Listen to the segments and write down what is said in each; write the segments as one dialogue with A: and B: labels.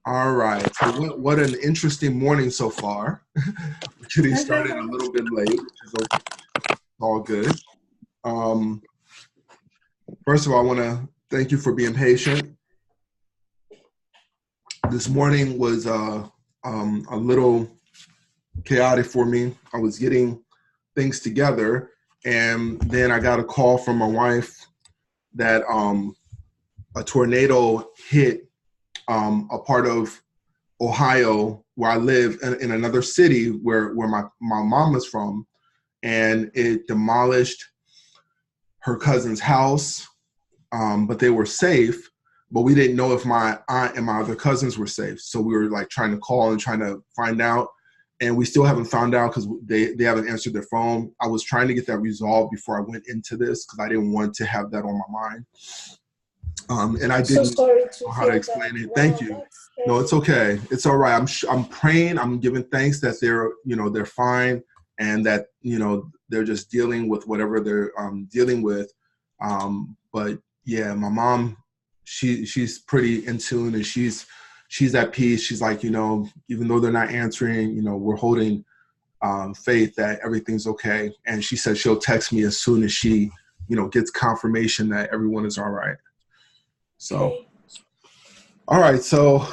A: All right. So what an interesting morning so far. We're getting started a little bit late, which is all good. Um, First of all, I want to thank you for being patient. This morning was a little chaotic for me. I was getting things together, and then I got a call from my wife that a tornado hit a part of Ohio where I live in another city where my mom is from, and it demolished her cousin's house, but they were safe. But we didn't know if my aunt and my other cousins were safe. So we were like trying to call and trying to find out. And we still haven't found out because they haven't answered their phone. I was trying to get that resolved before I went into this because I didn't want to have that on my mind. And I
B: So
A: didn't
B: sorry
A: know
B: to
A: how to
B: hear
A: explain
B: that.
A: it. Thank
B: Wow,
A: you.
B: that's
A: No, it's
B: scary.
A: okay. It's all right. I'm praying. I'm giving thanks that they're fine, and that they're just dealing with whatever they're dealing with. But yeah, my mom, she's pretty in tune, and she's at peace. She's like, even though they're not answering, we're holding faith that everything's okay. And she said she'll text me as soon as she, gets confirmation that everyone is all right. So,
B: Okay.
A: all right. So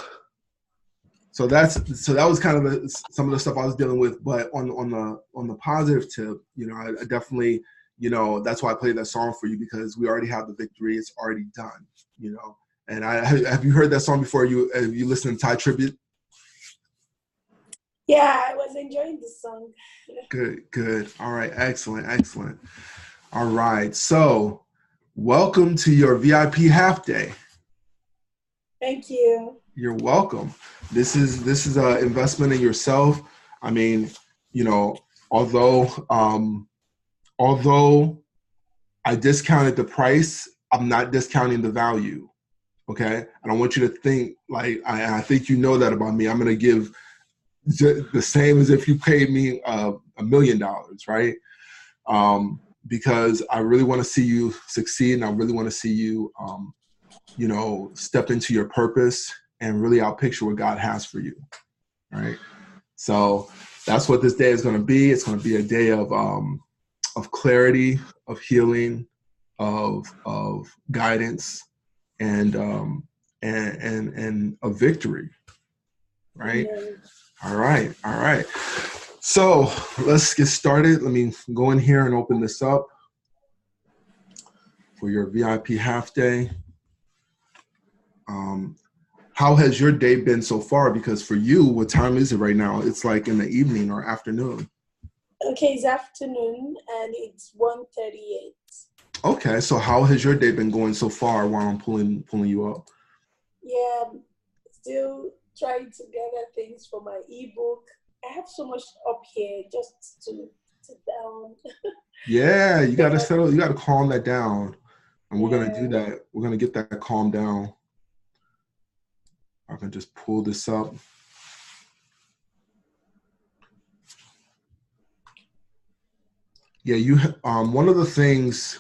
A: that was kind of some of the stuff I was dealing with. But on the positive tip, I definitely, that's why I played that song for you, because we already have the victory. It's already done, And have you heard that song before? Have you listened to Ty Tribute?
B: Yeah, I was enjoying the song.
A: Good. All right. Excellent. All right. So welcome to your VIP half day.
B: Thank you.
A: You're welcome. This is an investment in yourself. I mean, although although I discounted the price, I'm not discounting the value. Okay, I don't want you to think like I think that about me. I'm going to give the same as if you paid me $1 million, right? Because I really want to see you succeed, and I really want to see you, step into your purpose and really outpicture what God has for you, right? So that's what this day is going to be. It's going to be a day of clarity, of healing, of guidance, and a victory, right?
B: Amen.
A: All right. So let's get started. Let me go in here and open this up for your VIP half day. How has your day been so far? Because for you, what time is it right now? It's like in the evening or afternoon.
B: Okay, it's afternoon and it's 1:38.
A: Okay, so how has your day been going so far while I'm pulling you up?
B: Yeah, still trying to gather things for my ebook. I have so much up here just to sit down.
A: Yeah, you got to
B: Yeah,
A: settle, you got to calm that down. And we're going to do
B: yeah.
A: that. We're going to get that calm down. I can just pull this up. Yeah, one of the things,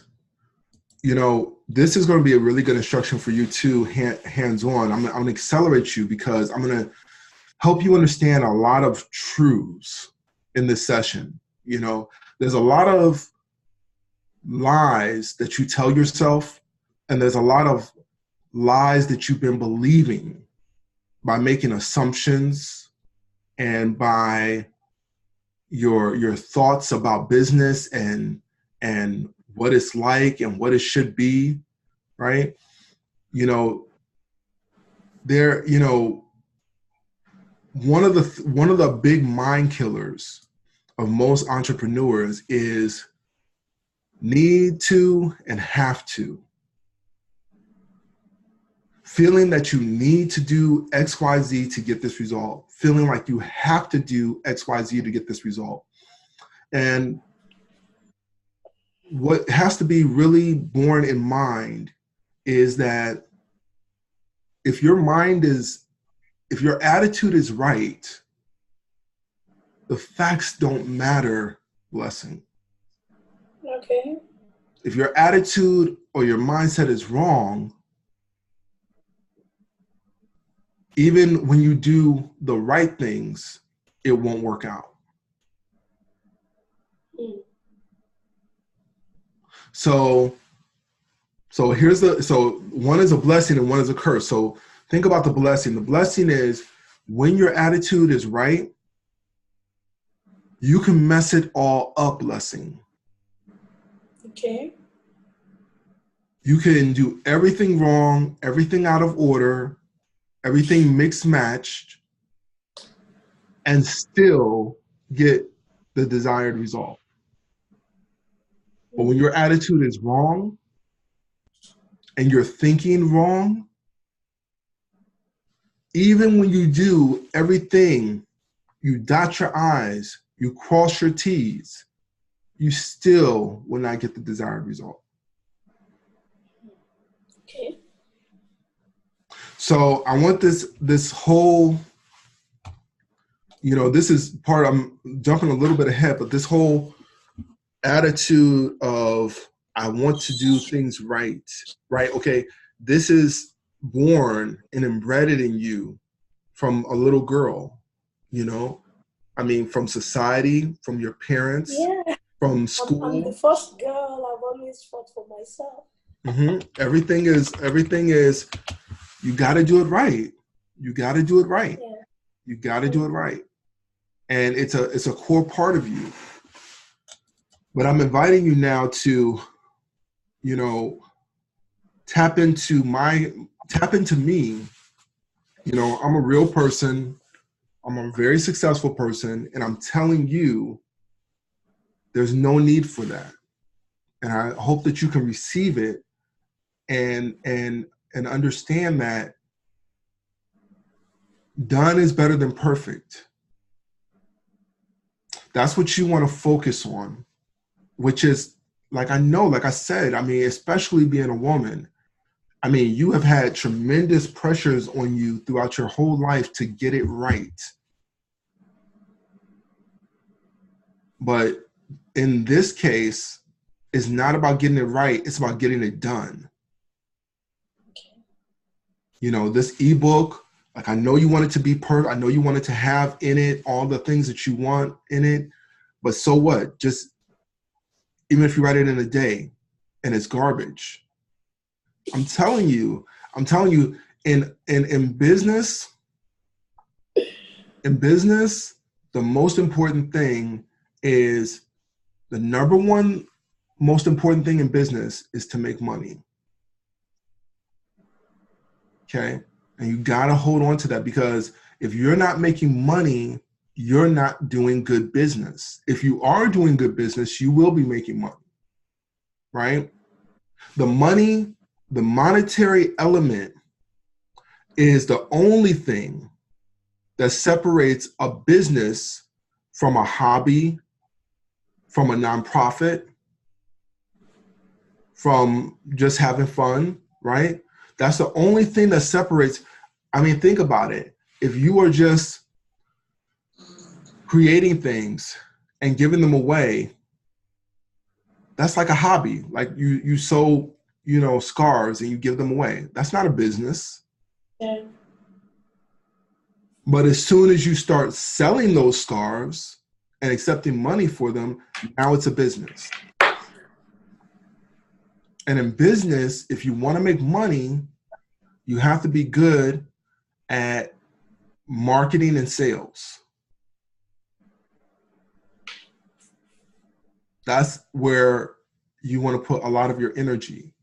A: this is going to be a really good instruction for you too, hands-on. I'm going to accelerate you because I'm going to help you understand a lot of truths in this session. There's a lot of lies that you tell yourself, and there's a lot of lies that you've been believing by making assumptions and by your thoughts about business and what it's like and what it should be, right? There, one of the big mind killers of most entrepreneurs is need to and have to. Feeling that you need to do XYZ to get this result, feeling like you have to do XYZ to get this result. And what has to be really borne in mind is that if your attitude is right, the facts don't matter, Blessing.
B: Okay.
A: If your attitude or your mindset is wrong, even when you do the right things, it won't work out. So one is a blessing and one is a curse. So think about the blessing. The blessing is when your attitude is right, you can mess it all up, blessing.
B: Okay.
A: You can do everything wrong, everything out of order, everything mixed matched, and still get the desired result. But when your attitude is wrong and you're thinking wrong, even when you do everything, you dot your I's, you cross your T's, you still will not get the desired result.
B: Okay.
A: So I want this whole, this is part, I'm jumping a little bit ahead, but this whole attitude of I want to do things right? Okay, this is born and embedded in you from a little girl, from society, from your parents, from school.
B: I'm the first girl. I've always fought for myself.
A: Everything is, you got to do it right. You got to do it right.
B: Yeah.
A: You got to do it right. And it's a core part of you. But I'm inviting you now to, tap into me. I'm a real person. I'm a very successful person. And I'm telling you, there's no need for that. And I hope that you can receive it and understand that done is better than perfect. That's what you want to focus on, which is, like I said, especially being a woman, you have had tremendous pressures on you throughout your whole life to get it right. But in this case, it's not about getting it right. It's about getting it done. This ebook, like, I know you want it to be perfect. I know you want it to have in it all the things that you want in it. But so what? Just, even if you write it in a day and it's garbage, I'm telling you, in business, the most important thing is, the number one most important thing in business is to make money. Okay? And you got to hold on to that, because if you're not making money, you're not doing good business. If you are doing good business, you will be making money, right? The monetary element is the only thing that separates a business from a hobby, from a nonprofit, from just having fun, right? That's the only thing that separates. Think about it. If you are just creating things and giving them away, that's like a hobby. Like you sew, scarves and you give them away. That's not a business.
B: Yeah.
A: But as soon as you start selling those scarves and accepting money for them, now it's a business. And in business, if you want to make money, you have to be good at marketing and sales. That's where you want to put a lot of your energy.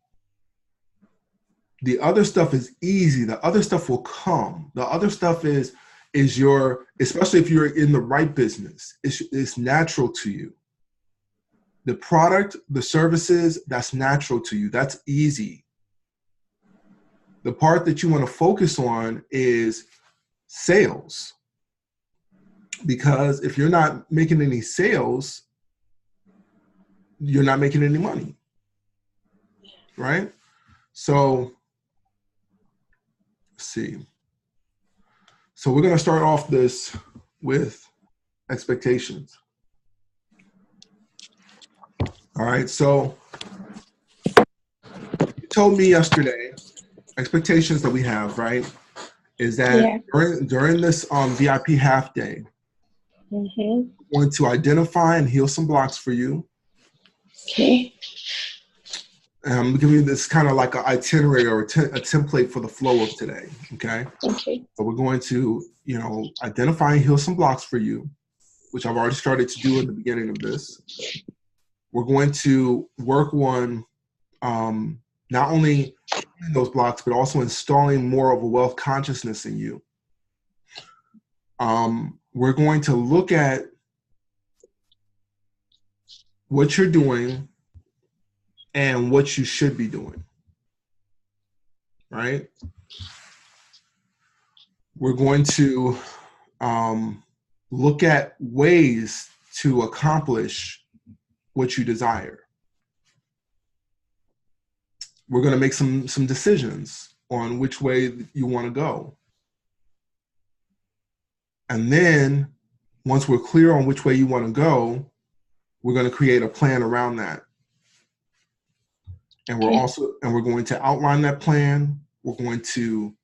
A: The other stuff is easy. The other stuff will come. The other stuff is your, especially if you're in the right business, it's natural to you. The product, the services, that's natural to you. That's easy. The part that you want to focus on is sales. Because if you're not making any sales, you're not making any money, right? So, let's see. So we're going to start off this with expectations. All right, so you told me yesterday expectations that we have, right, is that during this VIP half day,
C: Mm-hmm.
A: we're going to identify and heal some blocks for you.
C: Okay.
A: I'm giving you this kind of like an itinerary or a template for the flow of today. Okay.
C: Okay.
A: So we're going to, identify and heal some blocks for you, which I've already started to do in the beginning of this. We're going to work on not only those blocks, but also installing more of a wealth consciousness in you. We're going to look at what you're doing and what you should be doing, right? We're going to look at ways to accomplish what you desire. We're going to make some decisions on which way you want to go. And then once we're clear on which way you want to go, we're going to create a plan around that. And we're going to outline that plan. We're going to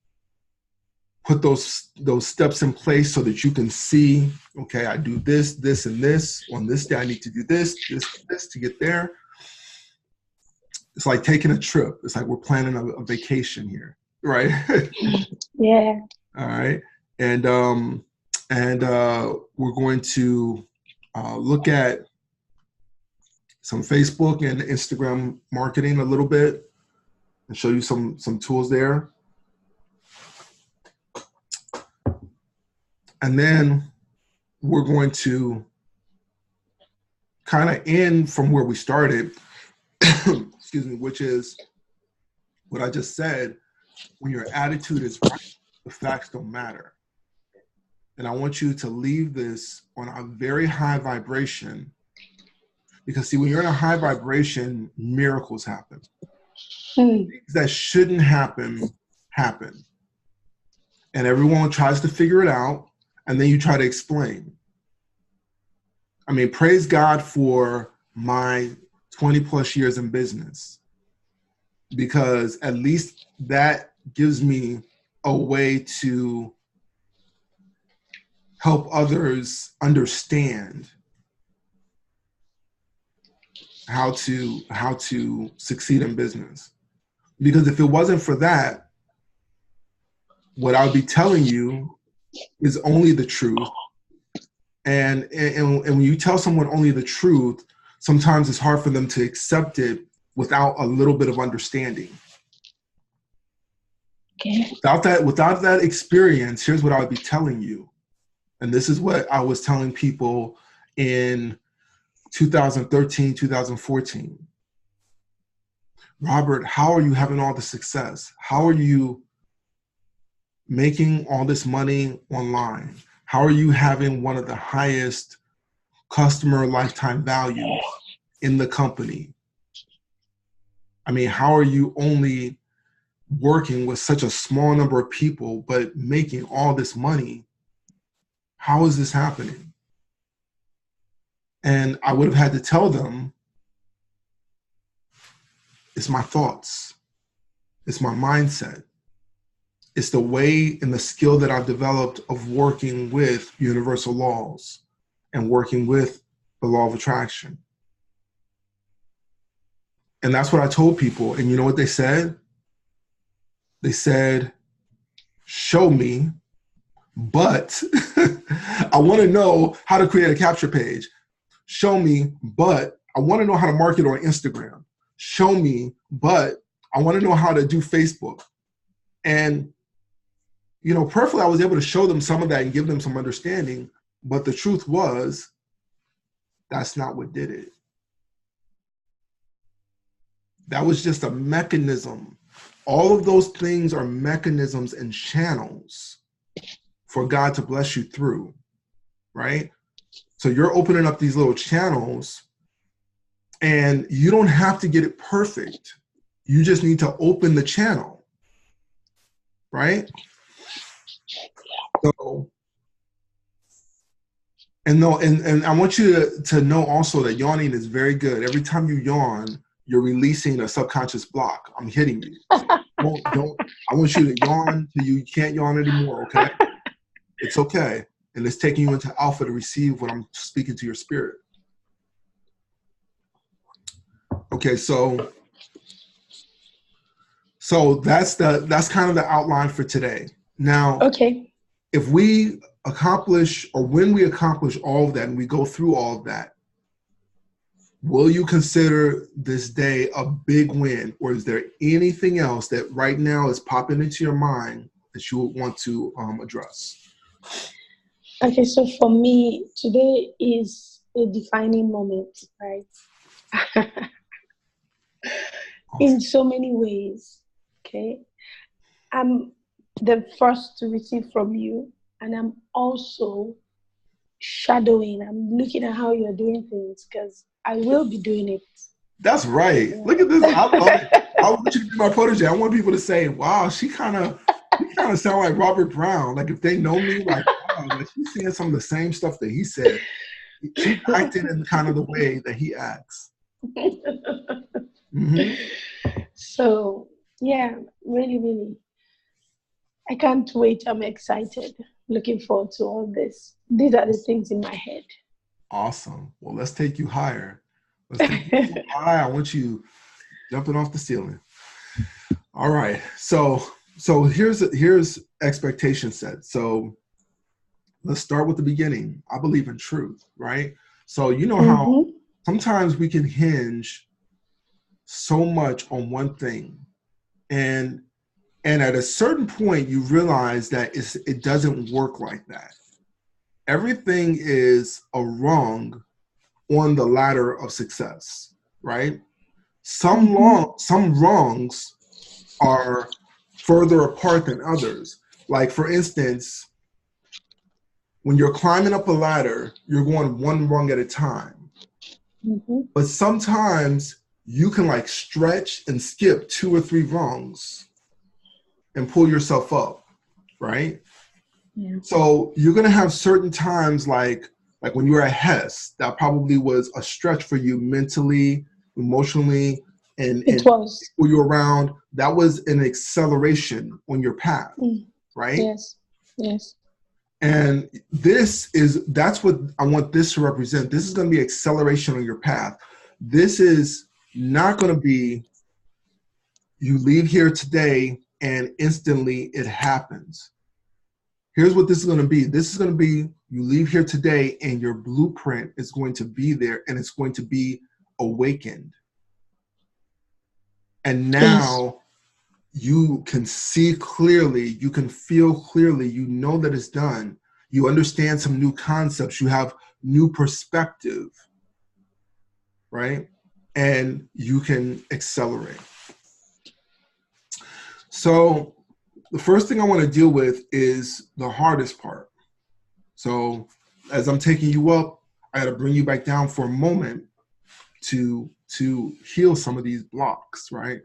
A: put those steps in place so that you can see, okay, I do this, this, and this. On this day, I need to do this, this, this to get there. It's like taking a trip. It's like we're planning a vacation here, right?
C: Yeah.
A: All right. And we're going to look at some Facebook and Instagram marketing a little bit and show you some tools there. And then we're going to kind of end from where we started, excuse me, which is what I just said. When your attitude is right, the facts don't matter. And I want you to leave this on a very high vibration, because see, when you're in a high vibration, miracles happen. Things that shouldn't happen, happen. And everyone tries to figure it out, and then you try to explain. I mean, praise God for my 20 plus years in business, because at least that gives me a way to help others understand how to succeed in business. Because if it wasn't for that, what I would be telling you is only the truth. And when you tell someone only the truth, sometimes it's hard for them to accept it without a little bit of understanding.
C: Okay.
A: Without that experience, here's what I would be telling you. And this is what I was telling people in 2013, 2014. Robert, how are you having all the success? How are you making all this money online? How are you having one of the highest customer lifetime values in the company? I mean, how are you only working with such a small number of people, but making all this money? How is this happening? And I would have had to tell them, it's my thoughts. It's my mindset. It's the way and the skill that I've developed of working with universal laws and working with the law of attraction. And that's what I told people. And you know what they said? They said, show me, but I want to know how to create a capture page. Show me, but I want to know how to market on Instagram. Show me, but I want to know how to do Facebook. And, prayerfully, I was able to show them some of that and give them some understanding. But the truth was, that's not what did it. That was just a mechanism. All of those things are mechanisms and channels for God to bless you through, right? So you're opening up these little channels, and you don't have to get it perfect. You just need to open the channel, right? So, and I want you to know also that yawning is very good. Every time you yawn, you're releasing a subconscious block. I'm hitting you. don't. I want you to yawn till you can't yawn anymore. Okay, it's okay, and it's taking you into alpha to receive what I'm speaking to your spirit. Okay, so that's kind of the outline for today. Now,
C: Okay.
A: if we accomplish, or when we accomplish all of that and we go through all of that, will you consider this day a big win, or is there anything else that right now is popping into your mind that you would want to address?
C: Okay, so for me, today is a defining moment, right? In so many ways. Okay. I'm the first to receive from you, and I'm also shadowing. I'm looking at how you're doing things because I will be doing it.
A: That's right.
C: Yeah.
A: Look at this. I love it. I want you to be my protege. I want people to say, wow, she kind of sound like Robert Brown. Like if they know me, like, wow, like she's saying some of the same stuff that he said. She's acting in kind of the way that he acts. Mm-hmm.
C: So, yeah, really, really. I can't wait. I'm excited. Looking forward to all this. These are the things in my head.
A: Awesome. Well, let's take you higher. Let's take you so high. I want you jumping off the ceiling. All right. So here's expectation set. So let's start with the beginning. I believe in truth, right? So you know how sometimes we can hinge so much on one thing, and at a certain point you realize that it doesn't work like that. Everything is a rung on the ladder of success, right? Some rungs are further apart than others. Like for instance, when you're climbing up a ladder, you're going one rung at a time. But sometimes you can like stretch and skip 2 or 3 rungs and pull yourself up, right? Yeah. So you're gonna have certain times like when you were at Hess, that probably was a stretch for you mentally, emotionally, and people you're around. That was an acceleration on your path, right?
C: Yes.
A: And that's what I want this to represent. This is going to be acceleration on your path. This is not going to be you leave here today and instantly it happens. Here's what this is going to be. This is going to be you leave here today and your blueprint is going to be there and it's going to be awakened. And now you can see clearly, you can feel clearly, you know that it's done. You understand some new concepts, you have new perspective, right? And you can accelerate. So the first thing I want to deal with is the hardest part. So as I'm taking you up, I got to bring you back down for a moment to heal some of these blocks, right?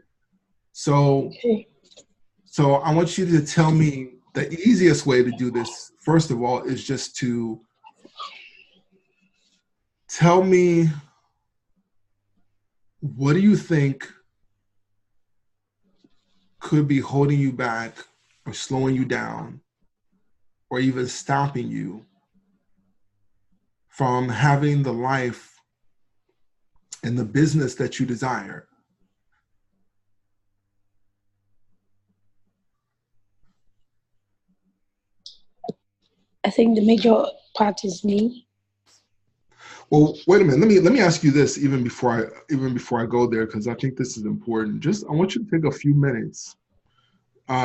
A: So I want you to tell me the easiest way to do this, first of all, is just to tell me, what do you think could be holding you back or slowing you down or even stopping you from having the life and the business that you desire?
C: I think the major part is me.
A: Well, wait a minute. Let me ask you this even before I go there, because I think this is important. I want you to take a few minutes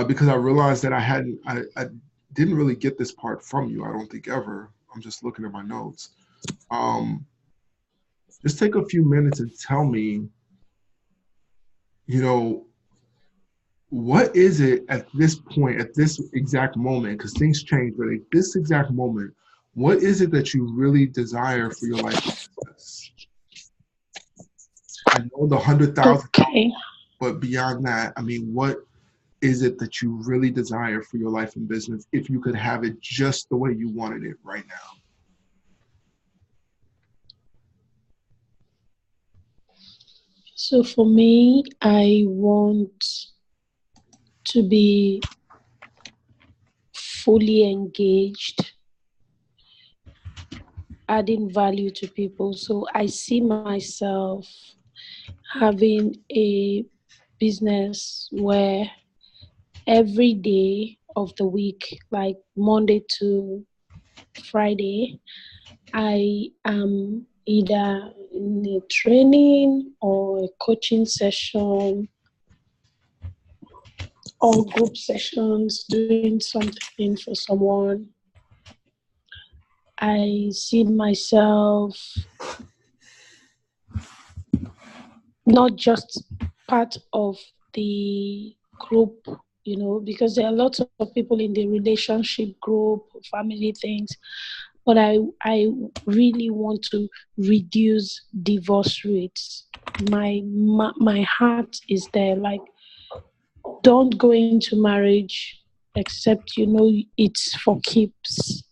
A: because I realized that I didn't really get this part from you. I don't think ever. I'm just looking at my notes. Just take a few minutes and tell me, what is it at this point, at this exact moment, because things change, but at this exact moment, what is it that you really desire for your life? I know the 100,000, but beyond that, I mean, what is it that you really desire for your life and business if you could have it just the way you wanted it right now?
C: So for me, I want to be fully engaged, adding value to people. So I see myself having a business where every day of the week, like Monday to Friday, I am either in a training or a coaching session or group sessions, doing something for someone. I see myself not just part of the group, because there are lots of people in the relationship group, family things, but I really want to reduce divorce rates. My heart is there. Like, don't go into marriage except it's for keeps.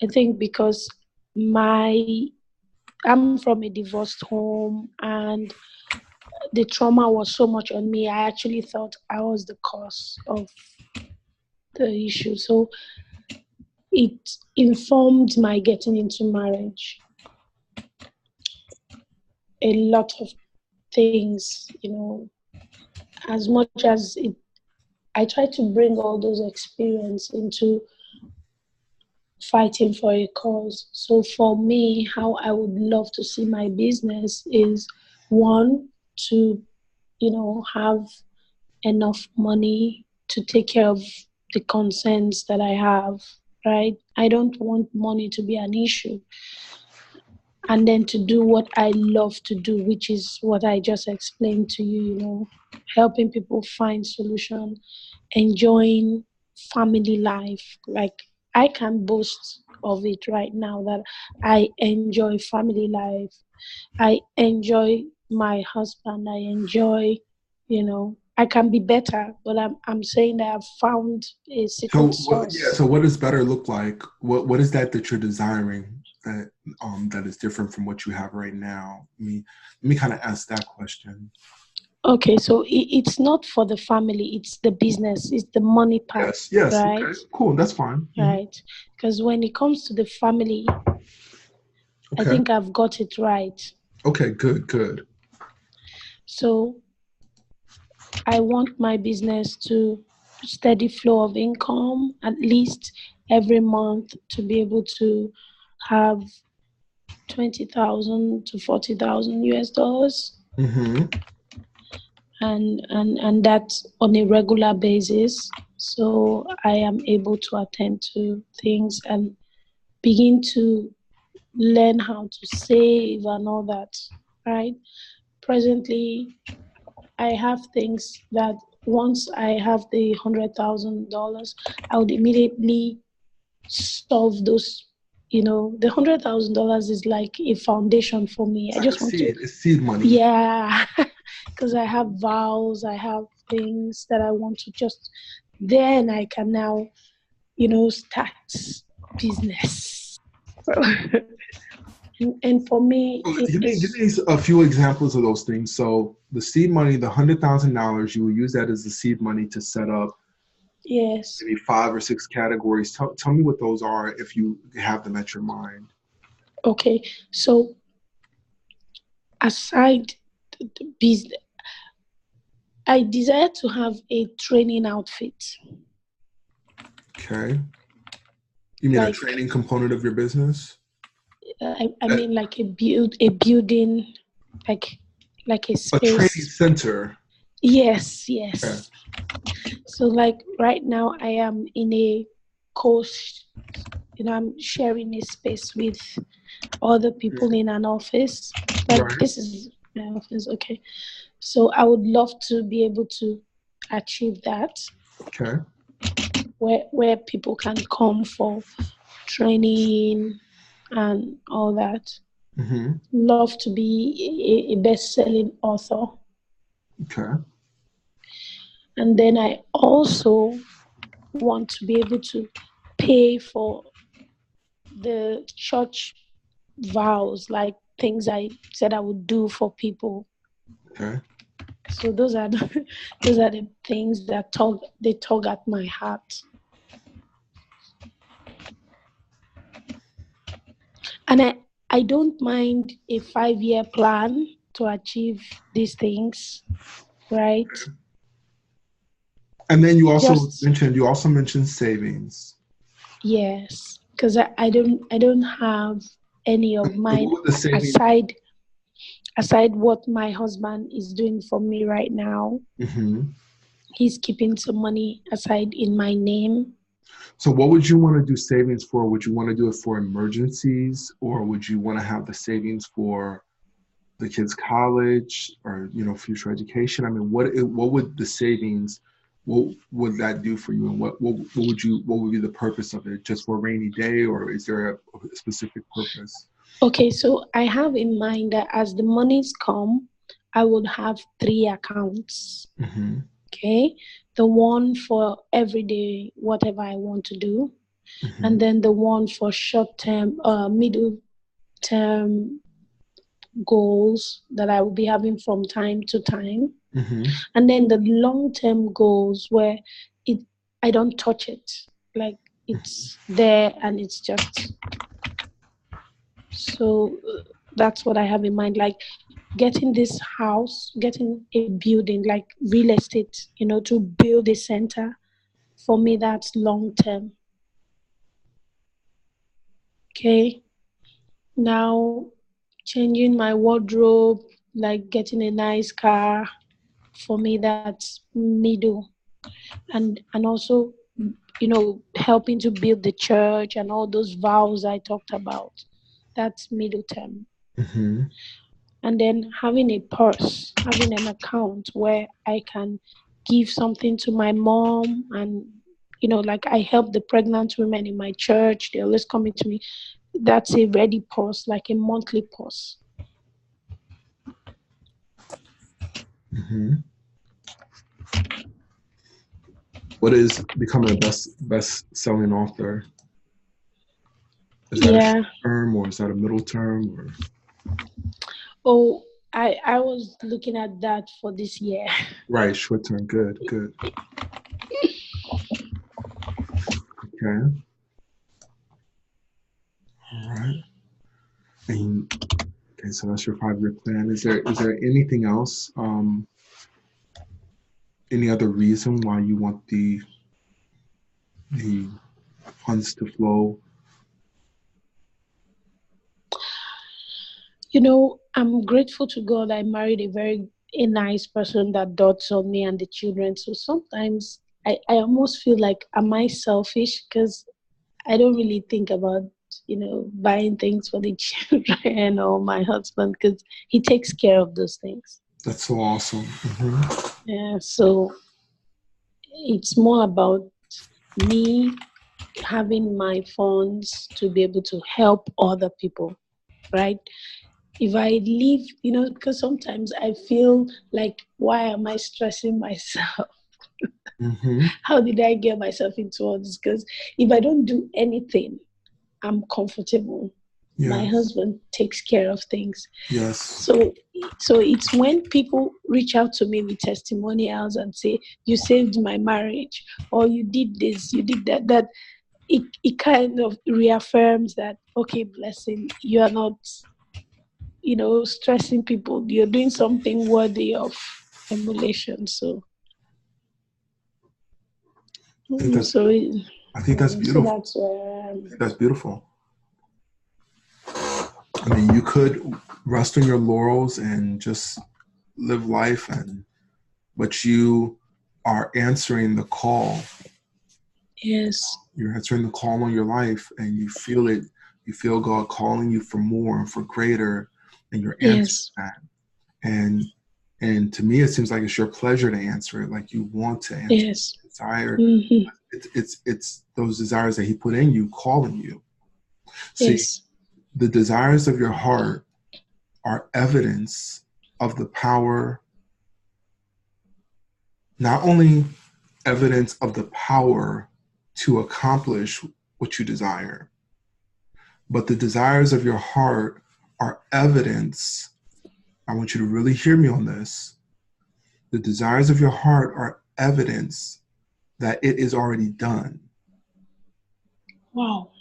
C: I think because I'm from a divorced home, and the trauma was so much on me. I actually thought I was the cause of the issue. So it informed my getting into marriage. A lot of things, as much as I try to bring all those experience into fighting for a cause. So for me, how I would love to see my business is, one, to have enough money to take care of the concerns that I have, right? I don't want money to be an issue. And then to do what I love to do, which is what I just explained to you, helping people find solution, enjoying family life. Like, I can boast of it right now that I enjoy family life. I enjoy my husband. I enjoy, I can be better, but I'm saying that I've found a secret sauce.
A: So what does better look like? What is that you're desiring that is different from what you have right now? Let me kind of ask that question.
C: Okay, so it's not for the family, it's the business, it's the money part.
A: Yes,
C: right?
A: Okay, cool, that's fine.
C: Right, because when it comes to the family, I think I've got it right.
A: Okay, good.
C: So I want my business to steady flow of income, at least every month, to be able to have 20,000 to 40,000 US dollars. And that's on a regular basis. So I am able to attend to things and begin to learn how to save and all that, right? Presently, I have things that once I have the $100,000, I would immediately solve those. The $100,000 is like a foundation for me. I just want to.
A: It's seed money.
C: Yeah, because I have vows, I have things that I want to just. Then I can now, start business. And for me,
A: give me a few examples of those things. So the seed money, the $100,000, you will use that as the seed money to set up.
C: Yes.
A: Maybe 5 or 6 categories. Tell me what those are if you have them at your mind.
C: Okay, so aside the business, I desire to have a training outfit.
A: Okay. You mean like, a training component of your business?
C: I mean like a building, like a space.
A: A training center.
C: Yes. Okay. So like right now I am in a course, I'm sharing a space with other people in an office. Like this is my office, okay. So I would love to be able to achieve that.
A: Okay.
C: Where people can come for training and all that. Love to be a best-selling author.
A: Okay.
C: And then I also want to be able to pay for the church vows, like things I said I would do for people.
A: Okay.
C: So those are the, those are the things that tug at my heart. And I don't mind a 5-year plan to achieve these things, right?
A: And then you also
C: Just
A: mentioned savings.
C: yes, because I don't have any of
A: So
C: mine
A: what would the savings?
C: aside what my husband is doing for me right now.
A: Mm-hmm.
C: He's keeping some money aside in my name.
A: So what would you want to do savings for? Would you want to do it for emergencies, or would you want to have the savings for the kids' college or future education? I mean, what would the savings, what would that do for you, and what would be the purpose of it? Just for a rainy day, or is there a specific purpose?
C: Okay, so I have in mind that as the monies come, I would have 3 accounts.
A: Mm-hmm.
C: Okay, the one for everyday whatever I want to do,
A: Mm-hmm.
C: and then the one for short term, middle term goals that I will be having from time to time,
A: Mm-hmm.
C: and then the long term goals where it I don't touch it, like it's there and it's just so. That's what I have in mind, like getting this house, getting a building, like real estate, to build a center. For me, that's long term. Okay. Now, changing my wardrobe, like getting a nice car, for me, that's middle. And also, helping to build the church and all those vows I talked about. That's middle term.
A: Mm-hmm.
C: And then having a purse, having an account where I can give something to my mom, and like I help the pregnant women in my church. They're always coming to me. That's a ready purse, like a monthly purse.
A: Mm-hmm. What is becoming a best selling author? Is that a short term, or is that a middle term, or?
C: Oh, I was looking at that for this year.
A: Right, short term. Good. Okay. All right. And okay, so that's your 5-year plan. Is there anything else? Any other reason why you want the funds to flow?
C: I'm grateful to God I married a nice person that dotes on me and the children. So sometimes I almost feel like, am I selfish? Because I don't really think about, buying things for the children or my husband, because he takes care of those things.
A: That's so awesome. Mm-hmm.
C: Yeah, so it's more about me having my funds to be able to help other people, right? If I leave, because sometimes I feel like, why am I stressing myself?
A: Mm-hmm.
C: How did I get myself into all this? Because if I don't do anything, I'm comfortable.
A: Yes.
C: My husband takes care of things.
A: Yes.
C: So it's when people reach out to me with testimonials and say, you saved my marriage, or you did this, you did that, that it kind of reaffirms that, okay, Blessing, you are not, stressing people. You're doing something worthy of emulation. So,
A: I think that's
C: so
A: beautiful.
C: that's where
A: I think that's beautiful. I mean, you could rest on your laurels and just live life, but you are answering the call.
C: Yes.
A: You're answering the call on your life, and you feel it. You feel God calling you for more and for greater, and you're answering that. And to me, it seems like it's your pleasure to answer it. Like you want to answer.
C: Yes.
A: Desire.
C: Mm-hmm.
A: It's those desires that He put in you calling you. See,
C: yes.
A: The desires of your heart are evidence of the power. Not only evidence of the power to accomplish what you desire, but the desires of your heart are evidence. I want you to really hear me on this. The desires of your heart are evidence that it is already done.
C: Wow.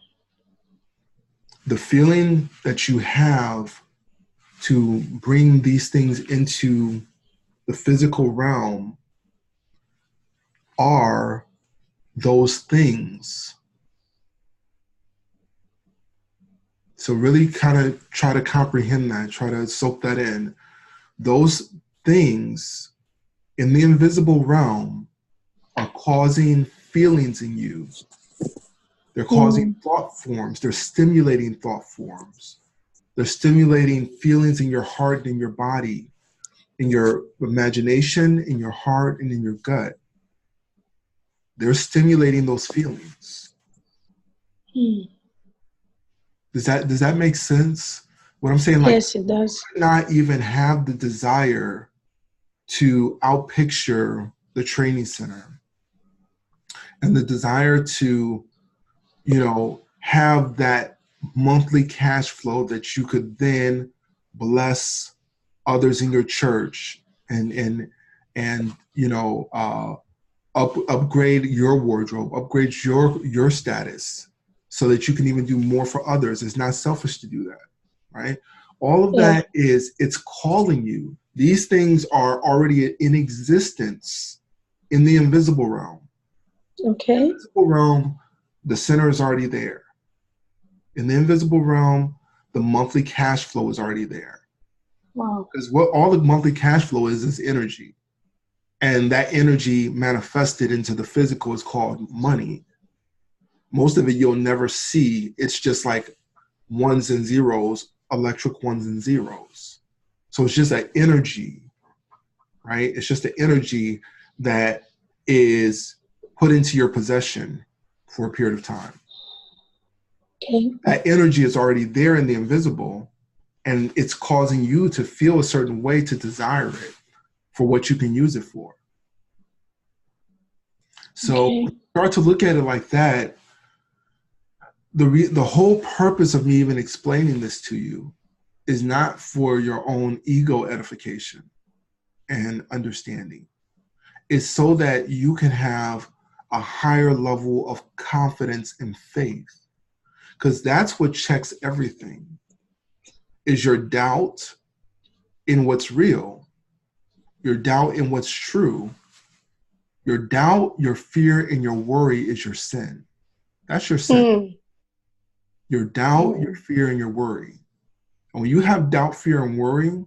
A: The feeling that you have to bring these things into the physical realm are those things. So really kind of try to comprehend that, try to soak that in. Those things in the invisible realm are causing feelings in you. They're causing thought forms. They're stimulating thought forms. They're stimulating feelings in your heart and in your body, in your imagination, in your heart, and in your gut. They're stimulating those feelings. Does that make sense? What I'm saying, like,
C: yes, it does.
A: Not even have the desire to outpicture the training center and the desire to, have that monthly cash flow that you could then bless others in your church and upgrade your wardrobe, upgrade your status so that you can even do more for others. It's not selfish to do that, right? All of that it's calling you. These things are already in existence in the invisible realm.
C: Okay.
A: In the invisible realm, the center is already there. In the invisible realm, the monthly cash flow is already there.
C: Wow.
A: Because what all the monthly cash flow is energy. And that energy manifested into the physical is called money. Most of it you'll never see. It's just like ones and zeros, electric ones and zeros. So it's just that energy, right? It's just the energy that is put into your possession for a period of time.
C: Okay.
A: That energy is already there in the invisible, and it's causing you to feel a certain way to desire it for what you can use it for. So start to look at it like that. The whole purpose of me even explaining this to you is not for your own ego edification and understanding. It's so that you can have a higher level of confidence and faith, because that's what checks everything, is your doubt in what's real, your doubt in what's true. Your doubt, your fear, and your worry is your sin. That's your sin. Your doubt, your fear, and your worry. And when you have doubt, fear, and worry,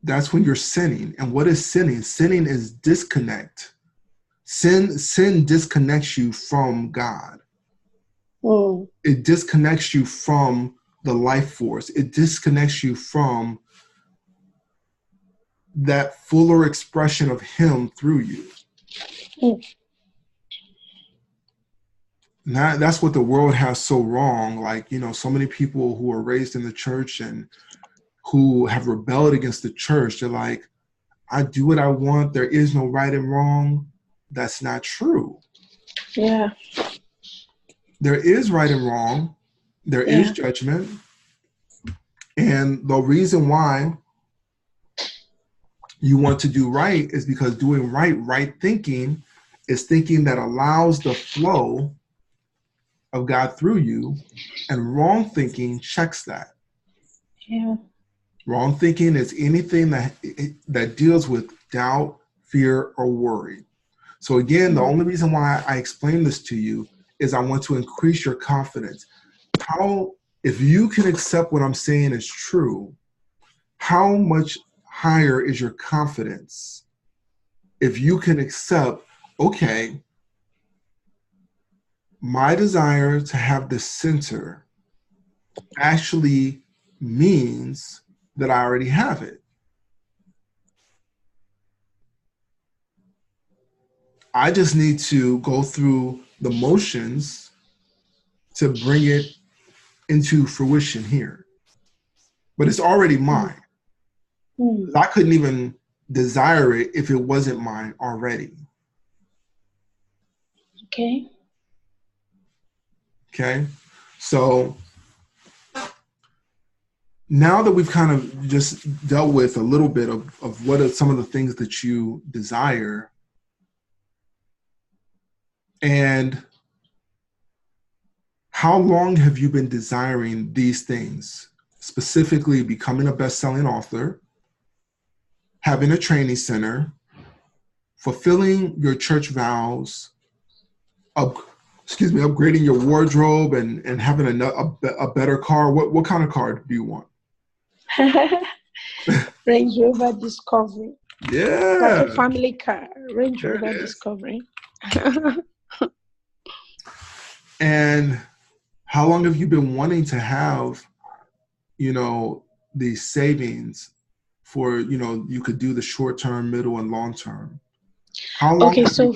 A: that's when you're sinning. And what is sinning? Sinning is disconnect. Sin disconnects you from God. It disconnects you from the life force. It disconnects you from that fuller expression of Him through you. Now, that's what the world has so wrong. Like, so many people who are raised in the church and who have rebelled against the church, they're like, I do what I want. There is no right and wrong. That's not true.
C: Yeah.
A: There is right and wrong. There is judgment. And the reason why you want to do right is because doing right thinking is thinking that allows the flow of God through you, and wrong thinking checks that.
C: Yeah.
A: Wrong thinking is anything that deals with doubt, fear, or worry. So again, the only reason why I explain this to you is I want to increase your confidence. If you can accept what I'm saying is true, how much higher is your confidence if you can accept, okay, my desire to have the center actually means that I already have it. I just need to go through the motions to bring it into fruition here. But it's already mine. I couldn't even desire it if it wasn't mine already. Okay. So now that we've kind of just dealt with a little bit of what are some of the things that you desire, and how long have you been desiring these things, specifically becoming a best-selling author, having a training center, fulfilling your church vows, upgrading your wardrobe, and having a better car? What kind of car do you want?
C: Range Rover Discovery.
A: Yeah.
C: Like a family car. Range Rover Discovery.
A: And how long have you been wanting to have, you know, these savings for, you know, you could do the short term, middle, and long term? How long?
C: Okay, so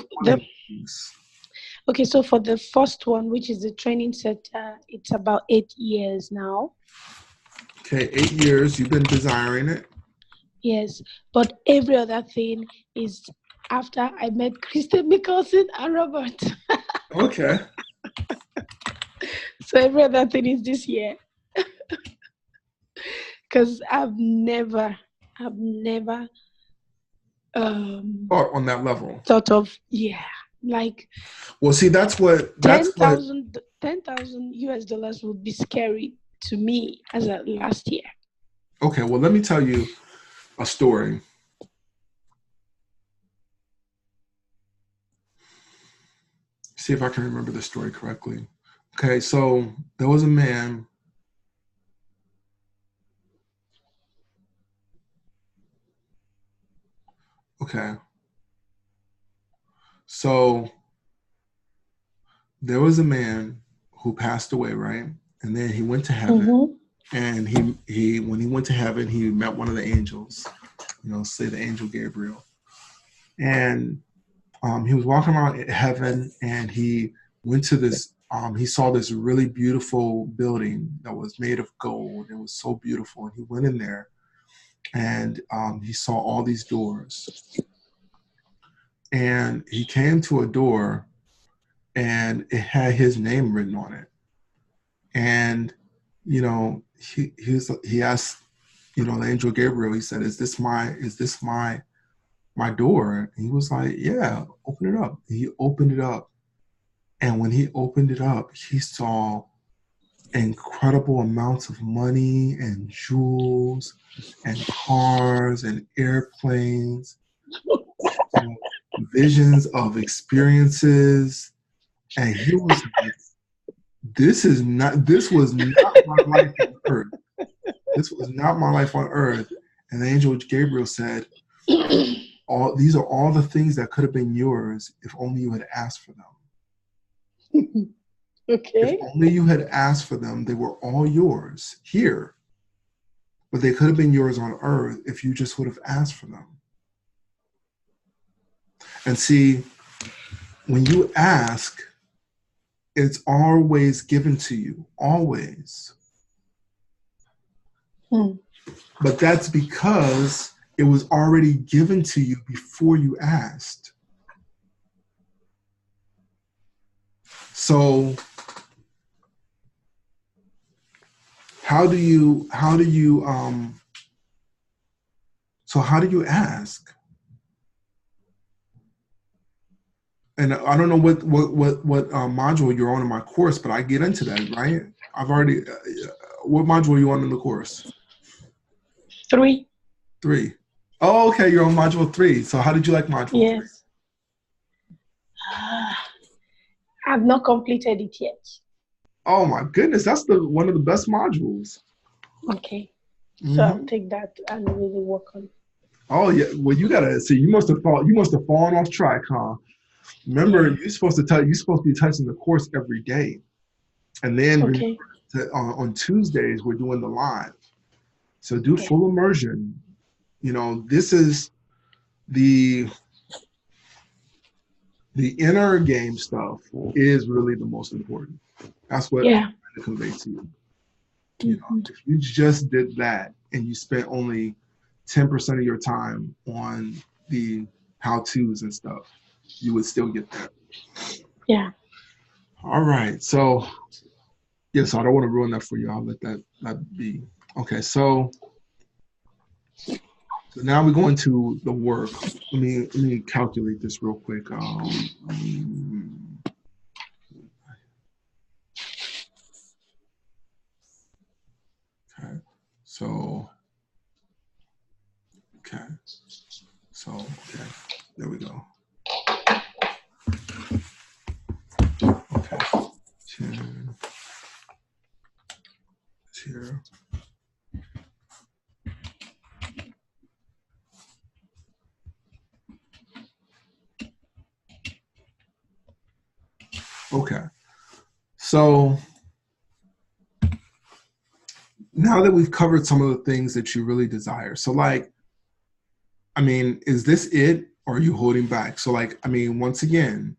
C: so for the first one, which is the training center, it's about 8 years now.
A: Okay, 8 years. You've been desiring it.
C: Yes, but every other thing is after I met Kristen Mickelson and Robert.
A: Okay.
C: So every other thing is this year. Because I've never
A: thought on that level.
C: Thought of, like.
A: Well, see, that's what
C: $10,000 US dollars would be scary to me as a last year.
A: Okay, well, let me tell you a story. See if I can remember the story correctly. Okay, so there was a man. Okay. So there was a man who passed away, right? And then he went to heaven. Mm-hmm. And he when he went to heaven, he met one of the angels, you know, say the angel Gabriel. And he was walking around heaven, and he went to this, he saw this really beautiful building that was made of gold. It was so beautiful. And he went in there, and he saw all these doors. And he came to a door, and it had his name written on it. And, you know, he asked, you know, the angel Gabriel, he said, is this my door? And he was like, yeah, open it up. And he opened it up. And when he opened it up, he saw incredible amounts of money and jewels and cars and airplanes, and visions of experiences. And he was like, this was not my life on earth. This was not my life on earth. And the angel Gabriel said, these are all the things that could have been yours if only you had asked for them.
C: Okay.
A: If only you had asked for them, they were all yours here. But they could have been yours on earth if you just would have asked for them. And see, when you ask, it's always given to you, always. But that's because it was already given to you before you asked. So how do you ask? And I don't know what module you're on in my course, but I get into that, right? I've already. What module are you on in the course?
C: 3.
A: 3. Oh, okay. You're on module 3. So how did you like module 3?
C: Yes. I've not completed it yet.
A: Oh my goodness, that's one of the best modules.
C: Okay. So I'll take that and really work on it.
A: Oh yeah. Well, you gotta see. You must have fallen off track, huh? Remember, you're supposed to be touching the course every day, and then on Tuesdays we're doing the live. So do full immersion. You know, this is the inner game stuff is really the most important. That's what I'm trying to convey to you. You know, if you just did that and you spent only 10% of your time on the how-tos and stuff, you would still get that.
C: Yeah.
A: All right. So, so I don't want to ruin that for you. I'll let that be. Okay, so now we go into the work. Let me calculate this real quick. Okay, so okay, there we go. Okay, 10 here. Okay, so now that we've covered some of the things that you really desire, so like, I mean, is this it, or are you holding back? So like, I mean, once again,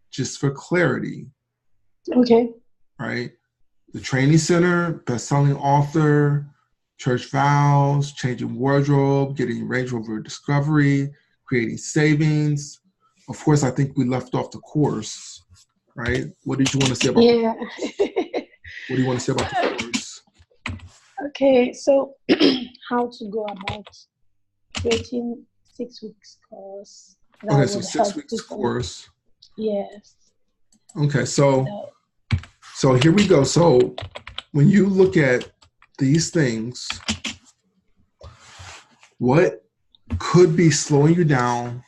A: just for clarity,
C: Okay.
A: right? The Training Center, best-selling author, church vows, changing wardrobe, getting Range Rover Discovery, creating savings. Of course, I think we left off the course, right? What did you want to say about
C: Yeah.
A: what do you want to say about the course?
C: Okay, so how to go about creating 6 weeks course that
A: Okay, so
C: would
A: 6
C: help
A: weeks
C: people.
A: course.
C: Yes.
A: Okay, so here we go. So when you look at these things, what could be slowing you down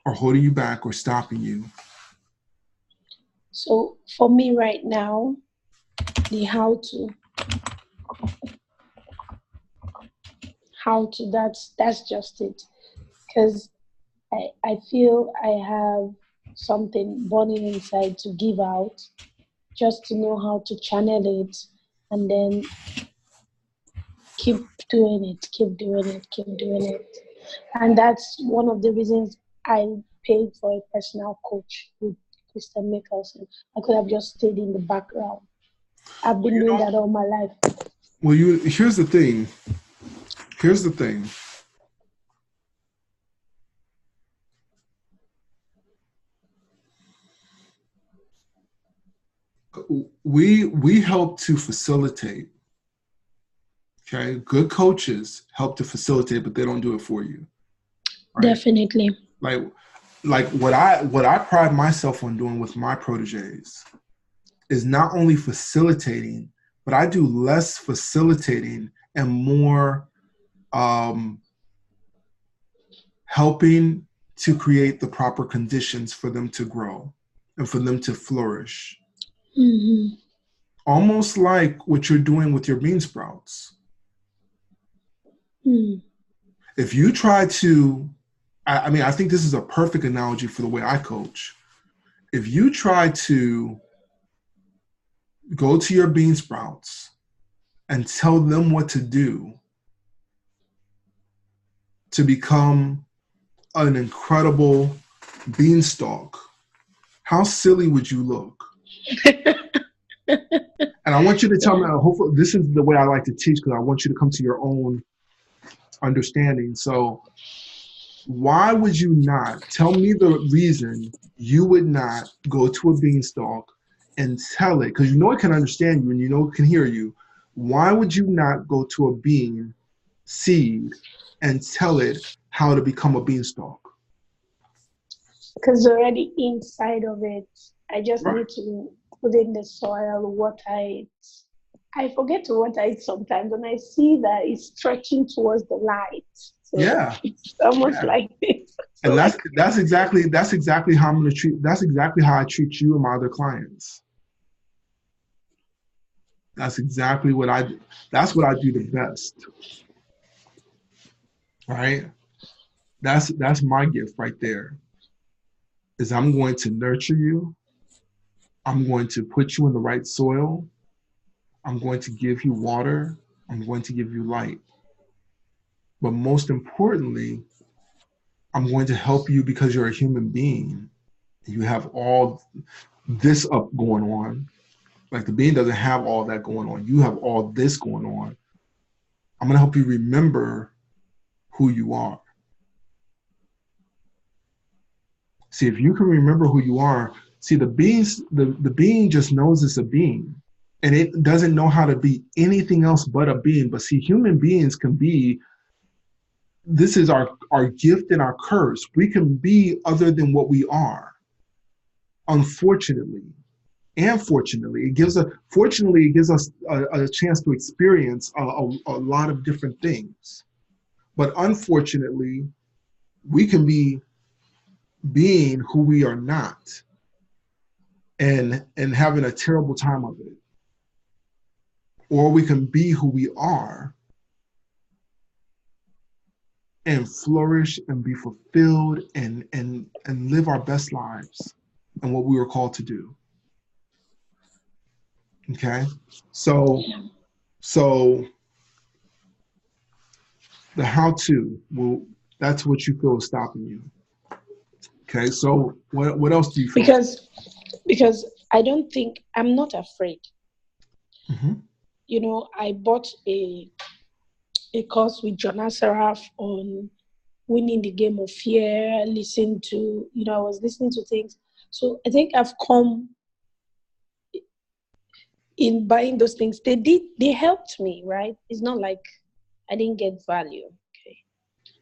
A: or holding you back or stopping you?
C: So for me right now, the how to, that's just it. Because I feel I have something burning inside to give out, just to know how to channel it and then keep doing it. And that's one of the reasons I paid for a personal coach with Christian Mickelson. I could have just stayed in the background. I've been doing that all my life.
A: Well, here's the thing. We help to facilitate. Okay, good coaches help to facilitate, but they don't do it for you.
C: Right? Definitely.
A: Like what I pride myself on doing with my proteges is not only facilitating, but I do less facilitating and more helping to create the proper conditions for them to grow and for them to flourish.
C: Mm-hmm.
A: Almost like what you're doing with your bean sprouts.
C: Mm.
A: If you try to, I mean, I think this is a perfect analogy for the way I coach. If you try to go to your bean sprouts and tell them what to do to become an incredible beanstalk, how silly would you look? And I want you to tell me, hopefully this is the way I like to teach, because I want you to come to your own understanding. So why would you not tell me the reason you would not go to a beanstalk and tell it, because you know it can understand you and you know it can hear you. Why would you not go to a bean seed and tell it how to become a beanstalk?
C: Because already inside of it, I just need to put in the soil, water it. I forget to water it sometimes, and I see that it's stretching towards the light. So
A: yeah,
C: it's almost like this.
A: So and that's exactly how I'm gonna treat. That's exactly how I treat you and my other clients. That's exactly what I do. That's what I do the best. Right? That's my gift right there. Is I'm going to nurture you. I'm going to put you in the right soil. I'm going to give you water. I'm going to give you light. But most importantly, I'm going to help you because you're a human being. You have all this up going on. Like the being doesn't have all that going on. You have all this going on. I'm going to help you remember who you are. See, if you can remember who you are, see the being just knows it's a being. and it doesn't know how to be anything else but a being. But see, human beings can be, this is our gift and our curse. We can be other than what we are, unfortunately. And fortunately, fortunately, it gives us a chance to experience a lot of different things. But unfortunately, we can be being who we are not, and having a terrible time of it. Or we can be who we are and flourish and be fulfilled and live our best lives and what we were called to do. Okay? So the how-to, well, that's what you feel is stopping you. Okay, so what else do you feel?
C: Because I don't think, I'm not afraid.
A: Mm-hmm.
C: You know, I bought a course with Jonah Seraph on winning the game of fear, listen to, I was listening to things. So I think I've come in buying those things. They helped me, right? It's not like I didn't get value. Okay.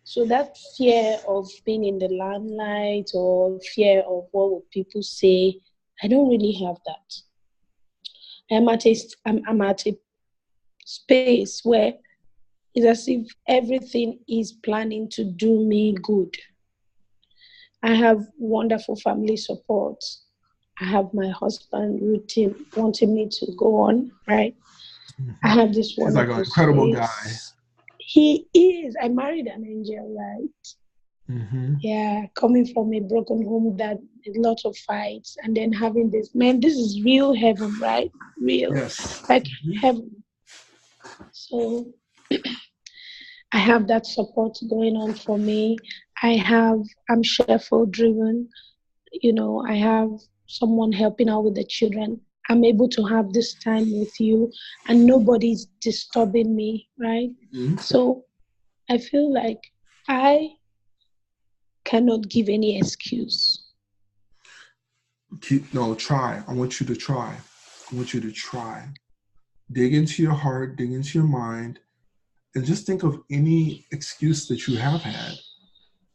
C: So that fear of being in the limelight or fear of what will people say, I don't really have that. I'm at a space where it's as if everything is planning to do me good. I have wonderful family support. I have my husband wanting me to go on, right?
A: Mm-hmm.
C: I have this wonderful
A: He's like an incredible
C: space.
A: guy.
C: He is. I married an angel, right?
A: Mm-hmm.
C: Yeah, coming from a broken home that a lot of fights, and then having this, man, this is real heaven, right? Real,
A: yes.
C: like
A: Mm-hmm.
C: heaven. So I have that support going on for me. I'm Sheffield driven. I have someone helping out with the children. I'm able to have this time with you and nobody's disturbing me, right?
A: Mm-hmm.
C: So I feel like I cannot give any excuse.
A: Try. I want you to try. I want you to try. Dig into your heart, dig into your mind, and just think of any excuse that you have had,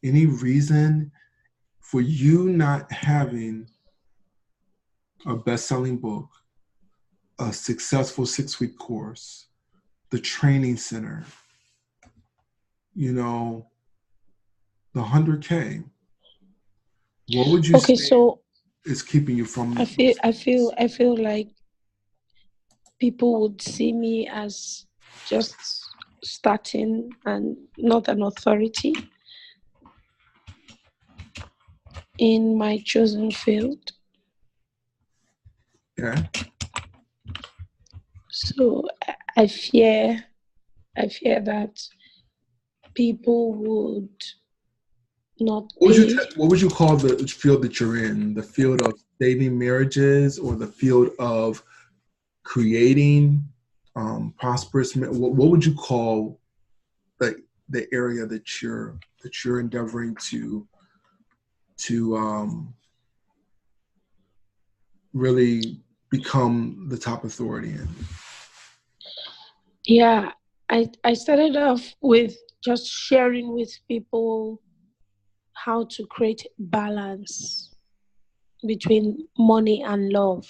A: any reason for you not having a best-selling book, a successful 6-week course, the training center, the 100K. What would you say is keeping you from?
C: I feel like people would see me as just starting and not an authority in my chosen field.
A: Yeah.
C: So I fear that people would not pay.
A: What would you call the field that you're in? The field of saving marriages, or the field of creating prosperous? What would you call the area that you're endeavoring to really become the top authority in?
C: Yeah, I started off with just sharing with people how to create balance between money and love.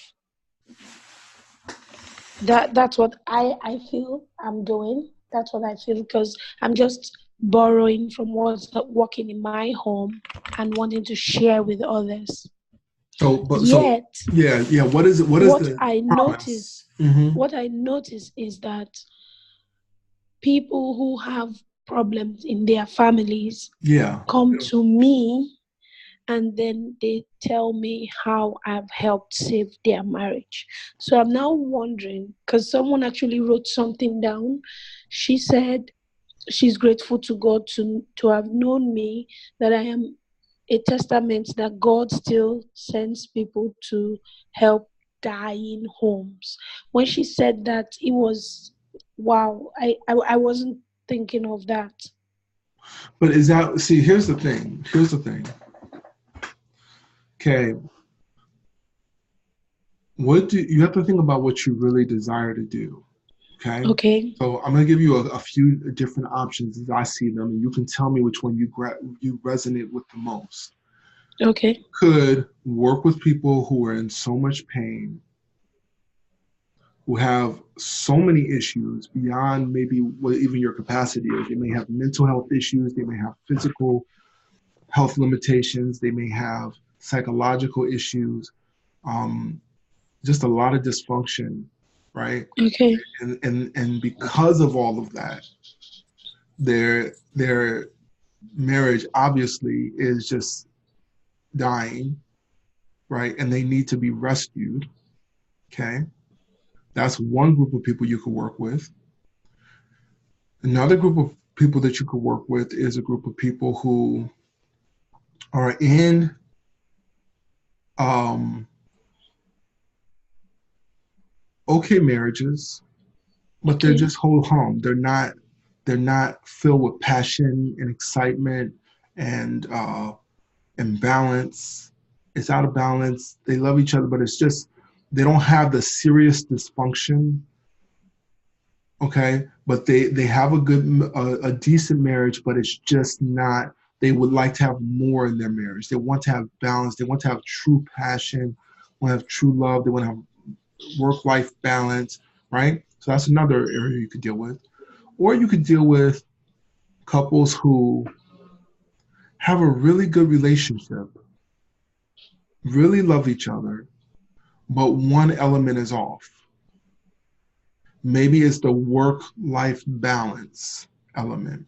C: That's what I feel I'm doing. That's what I feel, because I'm just borrowing from what's working in my home and wanting to share with others. What
A: is it? What
C: I notice?
A: Mm-hmm.
C: What I notice is that people who have problems in their families come to me, and then they tell me how I've helped save their marriage. So I'm now wondering, because someone actually wrote something down. She said she's grateful to God to have known me, that I am a testament that God still sends people to help dying homes. When she said that, it was, wow, I wasn't thinking of that.
A: But here's the thing. what do you have to think about what you really desire to do? Okay.
C: Okay.
A: So I'm going to give you a few different options as I see them, and you can tell me which one you resonate with the most.
C: Okay.
A: You could work with people who are in so much pain, who have so many issues beyond maybe what even your capacity is. They may have mental health issues. They may have physical health limitations. They may have psychological issues. Um, just a lot of dysfunction, right?
C: Okay.
A: And because of all of that, their marriage obviously is just dying, right? And they need to be rescued. Okay. That's one group of people you could work with. Another group of people that you could work with is a group of people who are in um, okay marriages, but they're
C: Okay.
A: just ho hum. They're not filled with passion and excitement and balance. It's out of balance. They love each other, but it's just they don't have the serious dysfunction. Okay, but they have a decent marriage, but it's just not. They would like to have more in their marriage. They want to have balance. They want to have true passion. Want to have true love. They want to have work-life balance, right? So that's another area you could deal with. Or you could deal with couples who have a really good relationship, really love each other, but one element is off. Maybe it's the work-life balance element.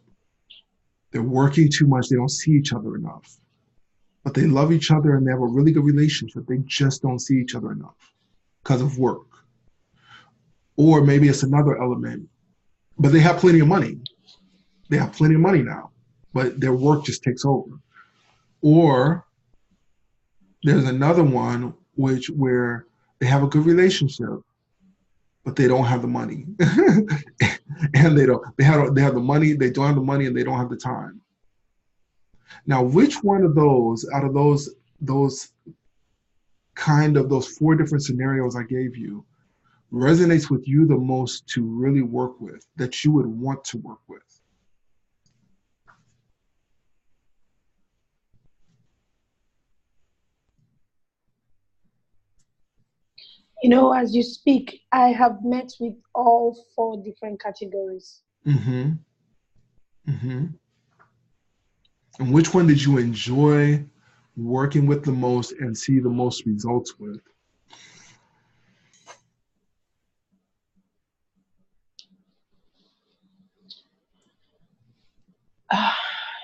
A: They're working too much, they don't see each other enough. But they love each other and they have a really good relationship. They just don't see each other enough because of work. Or maybe it's another element, but they have plenty of money. They have plenty of money now, but their work just takes over. Or there's another one where they have a good relationship, but they don't have the money. And they have the money, they don't have the money, and they don't have the time. Now, which one of those out of those those four different scenarios I gave you resonates with you the most to really work with, that you would want to work with?
C: As you speak, I have met with all four different categories.
A: Mm-hmm. Mm-hmm. And which one did you enjoy working with the most and see the most results with?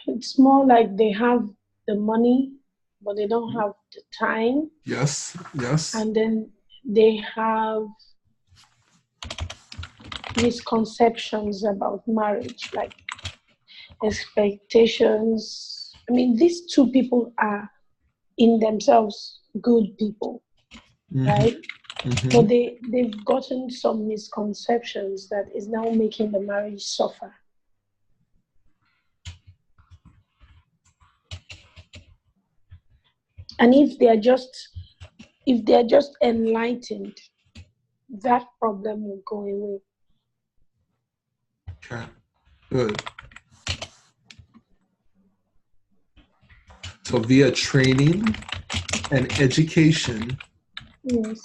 C: It's more like they have the money, but they don't have the time.
A: Yes, yes.
C: And then they have misconceptions about marriage, like expectations. I mean, these two people are in themselves good people, right?
A: Mm-hmm.
C: But they've gotten some misconceptions that is now making the marriage suffer. And if they're just enlightened, that problem will go away.
A: Okay, good. So via training and education,
C: Yes.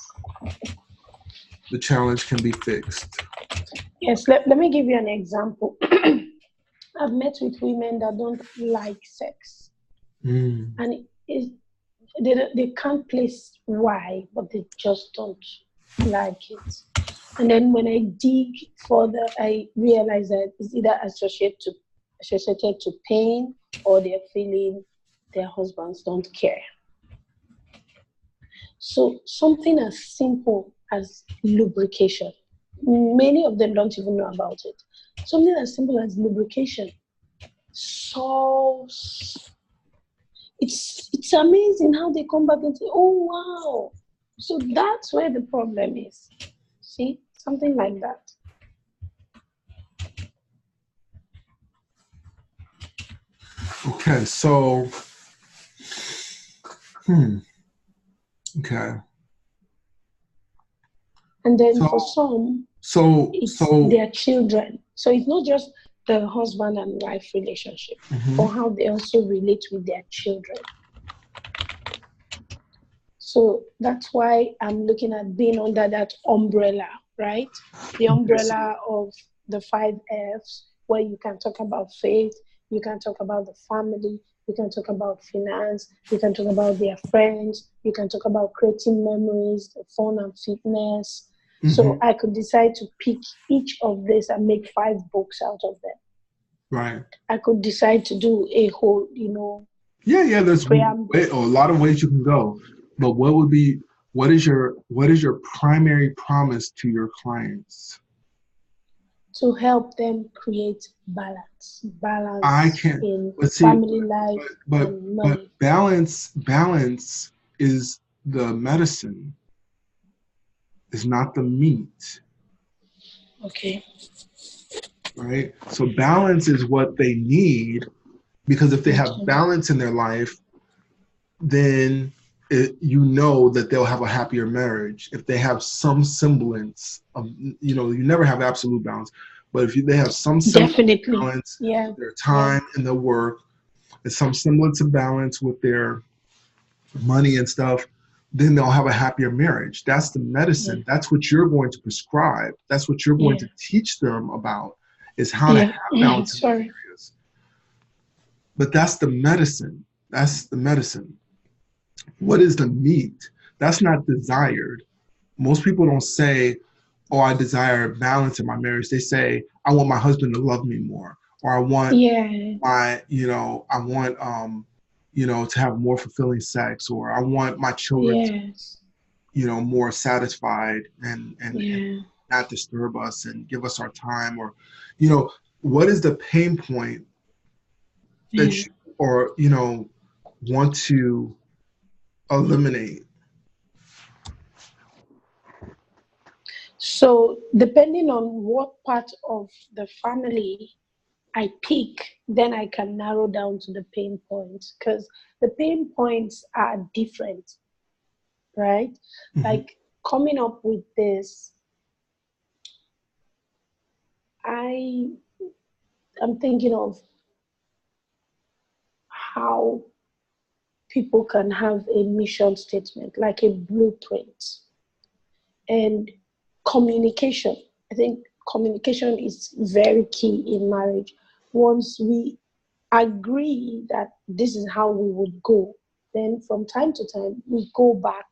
A: the challenge can be fixed.
C: Yes, let me give you an example. I've met with women that don't like sex. And they can't place why, but they just don't like it. And then when I dig further, I realize that it's either associated to pain, or they're feeling their husbands don't care. So something as simple as lubrication, many of them don't even know about it. Something as simple as lubrication solves. It's amazing how they come back and say, oh wow. So that's where the problem is. See, something like that.
A: Okay, so okay.
C: And then
A: So
C: for some,
A: so
C: it's
A: so
C: their children. So it's not just the husband and wife relationship,
A: mhm.
C: but how they also relate with their children. So that's why I'm looking at being under that umbrella, right? The
A: Yes.
C: umbrella of the 5 F's, where you can talk about faith, you can talk about the family, you can talk about finance, you can talk about their friends, you can talk about creating memories, the fun and fitness. So
A: Mhm.
C: I could decide to pick each of this and make 5 books out of them.
A: Right.
C: I could decide to do a whole,
A: Yeah. There's
C: preamble.
A: a lot of ways you can go, but what is your primary promise to your clients?
C: To help them create
A: I
C: balance
A: can't.
C: in
A: But see,
C: family life
A: but
C: and
A: but
C: money.
A: balance is the medicine. Is not the meat,
C: Okay.
A: right? So balance is what they need, because if they have
C: Okay.
A: balance in their life, then you know that they'll have a happier marriage. If they have some semblance of, you never have absolute balance, but if they have some semblance of
C: Definitely.
A: balance
C: Yeah.
A: with their
C: Yeah.
A: time and their work, and some semblance of balance with their money and stuff, then they'll have a happier marriage. That's the
C: Yeah.
A: medicine. That's what you're going to prescribe. That's what you're going
C: Yeah.
A: to teach them about, is how to
C: Yeah.
A: have balance in those
C: Sorry.
A: areas. But that's the medicine. That's the medicine. What is the meat? That's not desired. Most people don't say, oh, I desire balance in my marriage. They say, I want my husband to love me more, or I want
C: Yeah.
A: I want to have more fulfilling sex, or I want my children to,
C: Yes.
A: more satisfied and
C: Yeah.
A: not disturb us and give us our time, or you know what is the pain point
C: Yeah.
A: that you, or want to eliminate.
C: So depending on what part of the family I pick, then I can narrow down to the pain points, because the pain points are different, right?
A: Mhm.
C: Like coming up with this, I am thinking of how people can have a mission statement, like a blueprint, and communication. I think communication is very key in marriage. Once we agree that this is how we would go, then from time to time we go back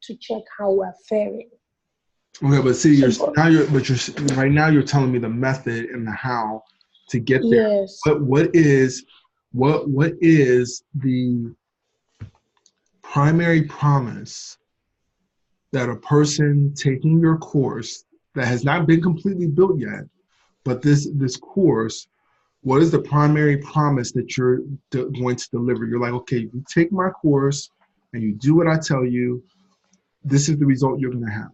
C: to check how we're faring.
A: Okay, but see,
C: So, but
A: right now you're telling me the method and the how to get there.
C: yes,
A: What is the primary promise that a person taking your course that has not been completely built yet, but this course, what is the primary promise that you're going to deliver? You're like, okay, you take my course and you do what I tell you, this is the result you're going to have.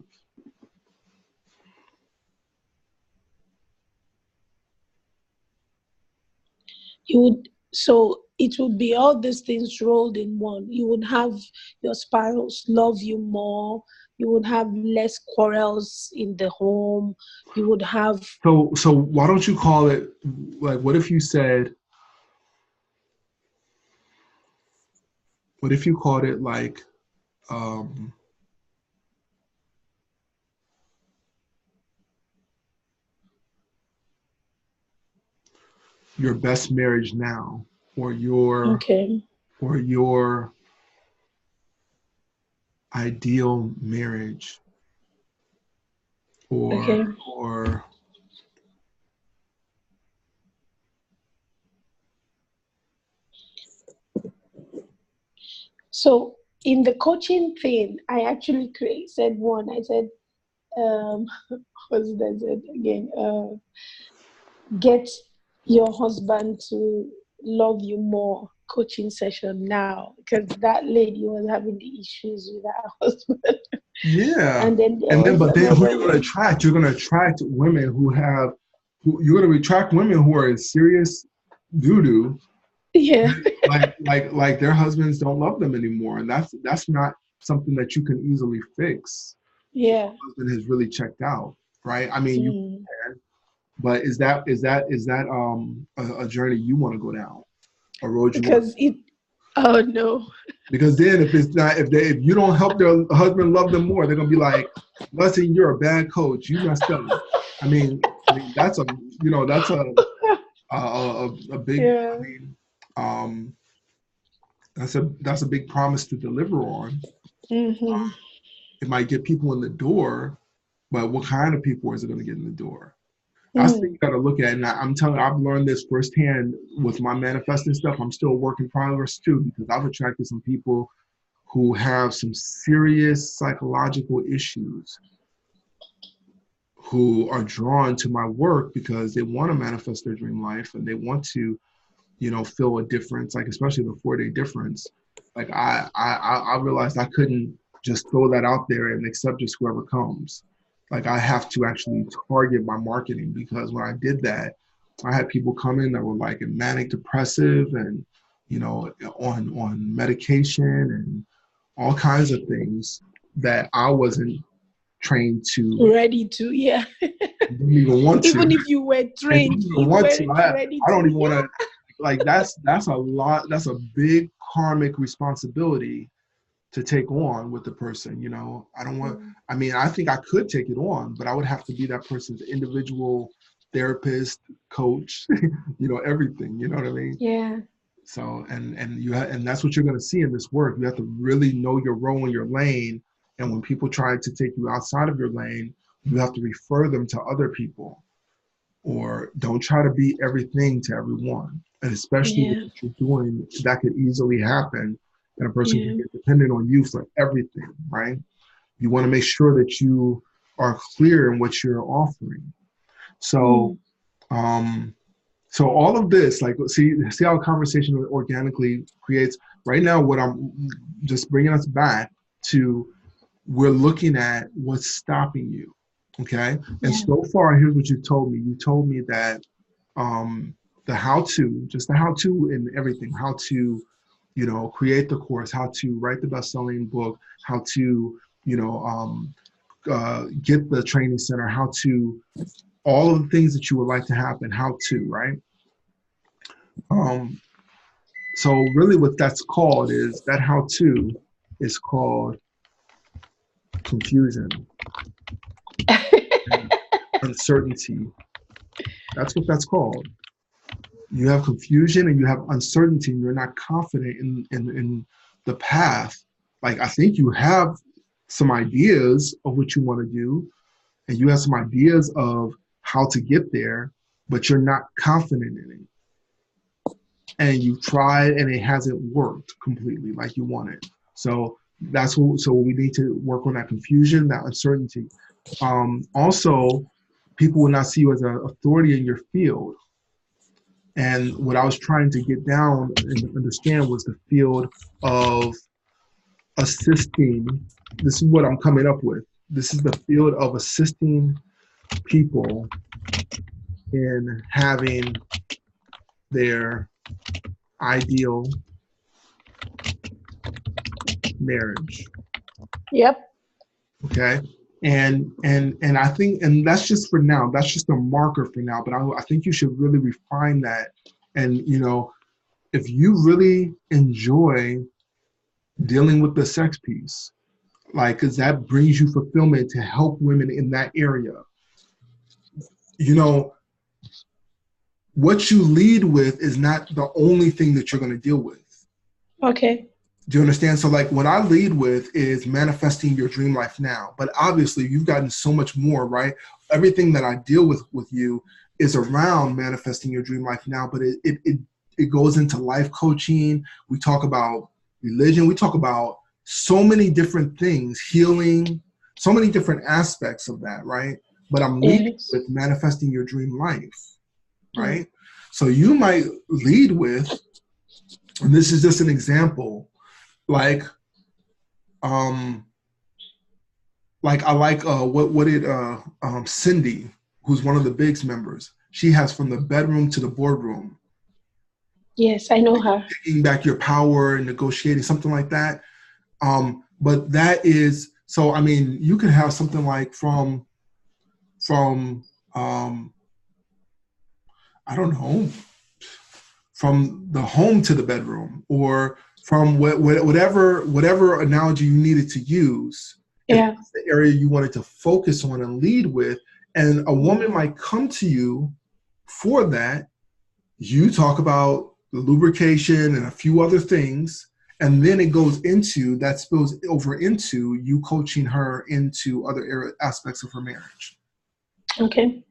C: you would. So it would be all these things rolled in one. You would have your spouse love you more. You would have less quarrels in the home. You would have.
A: So why don't you call it, like, what if you called it like, um, your best marriage now, or
C: Okay.
A: your ideal marriage, or
C: Okay.
A: or
C: So in the coaching thing, I actually said one. I said, what's that said again? Get your husband to love you more coaching session now, because that lady was having the issues with her husband.
A: yeah.
C: And then there
A: And then,
C: was
A: but then who
C: another
A: you're going to
C: one.
A: attract? You're going to attract women who you're going to attract women who are in serious doo doo,
C: Yeah.
A: like their husbands don't love them anymore, and that's not something that you can easily fix.
C: Yeah.
A: husband has really checked out, right? I mean, you can, but is that a journey you want to go down, a road you want?
C: Because it. Oh no.
A: Because then if it's not, if you don't help their husband love them more, they're gonna be like, "Leslie, you're a bad coach. You messed up." That's that's a big.
C: Yeah.
A: I mean, um, that's a big promise to deliver on.
C: Mm-hmm.
A: It might get people in the door, but what kind of people is it going to get in the door? That's the thing you got to look at. And I'm telling you, I've learned this firsthand with my manifesting stuff. I'm still a work in progress too, because I've attracted some people who have some serious psychological issues, who are drawn to my work because they want to manifest their dream life and they want to, feel a difference, like especially the 4-day difference. Like I realized I couldn't just throw that out there and accept just whoever comes. Like I have to actually target my marketing, because when I did that, I had people come in that were like manic depressive and, on medication and all kinds of things that I wasn't trained to.
C: Ready to, yeah.
A: Didn't even want to.
C: Even if you were trained, you weren't ready
A: I don't
C: to.
A: even want to. Like that's a lot. That's a big karmic responsibility to take on with the person. I don't want. I mean, I think I could take it on, but I would have to be that person's individual therapist, coach. Everything. You know what I mean?
C: Yeah.
A: So and that's what you're going to see in this work. You have to really know your role in your lane, and when people try to take you outside of your lane, you have to refer them to other people, or don't try to be everything to everyone. And especially what you're doing, that could easily happen, and a person can get dependent on you for everything, right? You want to make sure that you are clear in what you're offering. So, so all of this, like, see how a conversation organically creates. Right now, what I'm just bringing us back to, we're looking at what's stopping you, okay? And so far, here's what you told me. You told me that the how-to, just the how-to in everything, how to, create the course, how to write the best-selling book, how to, get the training center, how to, all of the things that you would like to happen, how to, right? So really what that's called is, that how-to is called confusion. Uncertainty. That's what that's called. You have confusion and you have uncertainty, and you're not confident in the path. Like, I think you have some ideas of what you want to do, and you have some ideas of how to get there, but you're not confident in it. And you've tried and it hasn't worked completely like you wanted. So so we need to work on that confusion, that uncertainty. Also, people will not see you as an authority in your field. And what I was trying to get down and understand was the field of assisting. This is what I'm coming up with. This is the field of assisting people in having their ideal marriage.
C: Yep.
A: Okay. And I think, and that's just for now, that's just a marker for now, but I think you should really refine that. And, if you really enjoy dealing with the sex piece, like, because that brings you fulfillment to help women in that area, what you lead with is not the only thing that you're going to deal with.
C: Okay.
A: Do you understand? So like what I lead with is manifesting your dream life now. But obviously you've gotten so much more, right? Everything that I deal with you is around manifesting your dream life now, but it goes into life coaching. We talk about religion. We talk about so many different things, healing, so many different aspects of that, right? But I'm leading with manifesting your dream life, right? So you might lead with, and this is just an example, like I like what did Cindy, who's one of the Bigs members, she has from the bedroom to the boardroom.
C: Yes, I know her.
A: Taking back your power and negotiating, something like that. But that is So, I mean, you could have something like from I don't know, from the home to the bedroom, or from whatever analogy you needed to use.
C: Yeah.
A: If that's the area you wanted to focus on and lead with, and a woman might come to you for that. You talk about the lubrication and a few other things, and then it goes into that spills over into you coaching her into other aspects of her marriage.
C: Okay.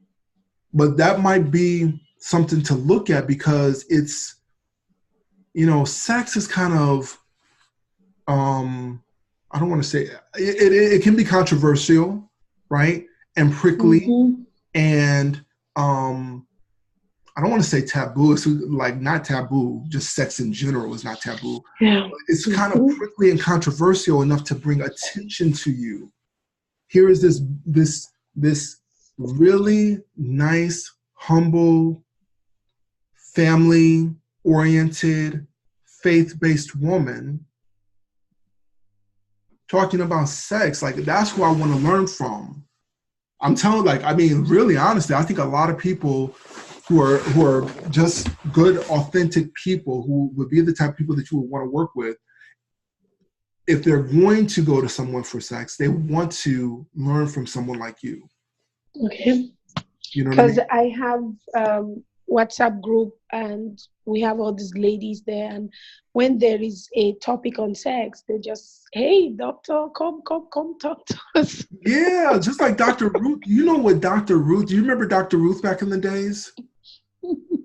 A: But that might be something to look at, because it's, sex is kind of, I don't want to say it can be controversial, right? And prickly,
C: Mm-hmm.
A: and I don't want to say taboo. It's like not taboo, just sex in general is not taboo.
C: Yeah.
A: It's kind of prickly and controversial enough to bring attention to you. Here is this really nice, humble, family-oriented, faith-based woman talking about sex. Like, that's who I want to learn from. I'm telling, really honestly, I think a lot of people who are just good, authentic people who would be the type of people that you would want to work with, if they're going to go to someone for sex, they want to learn from someone like you.
C: Okay.
A: You know what I mean?
C: Because I have WhatsApp group, and we have all these ladies there, and when there is a topic on sex, they just, hey, doctor, come talk to us.
A: Yeah, just like Dr. Ruth. You know what Dr. Ruth, do you remember Dr. Ruth back in the days?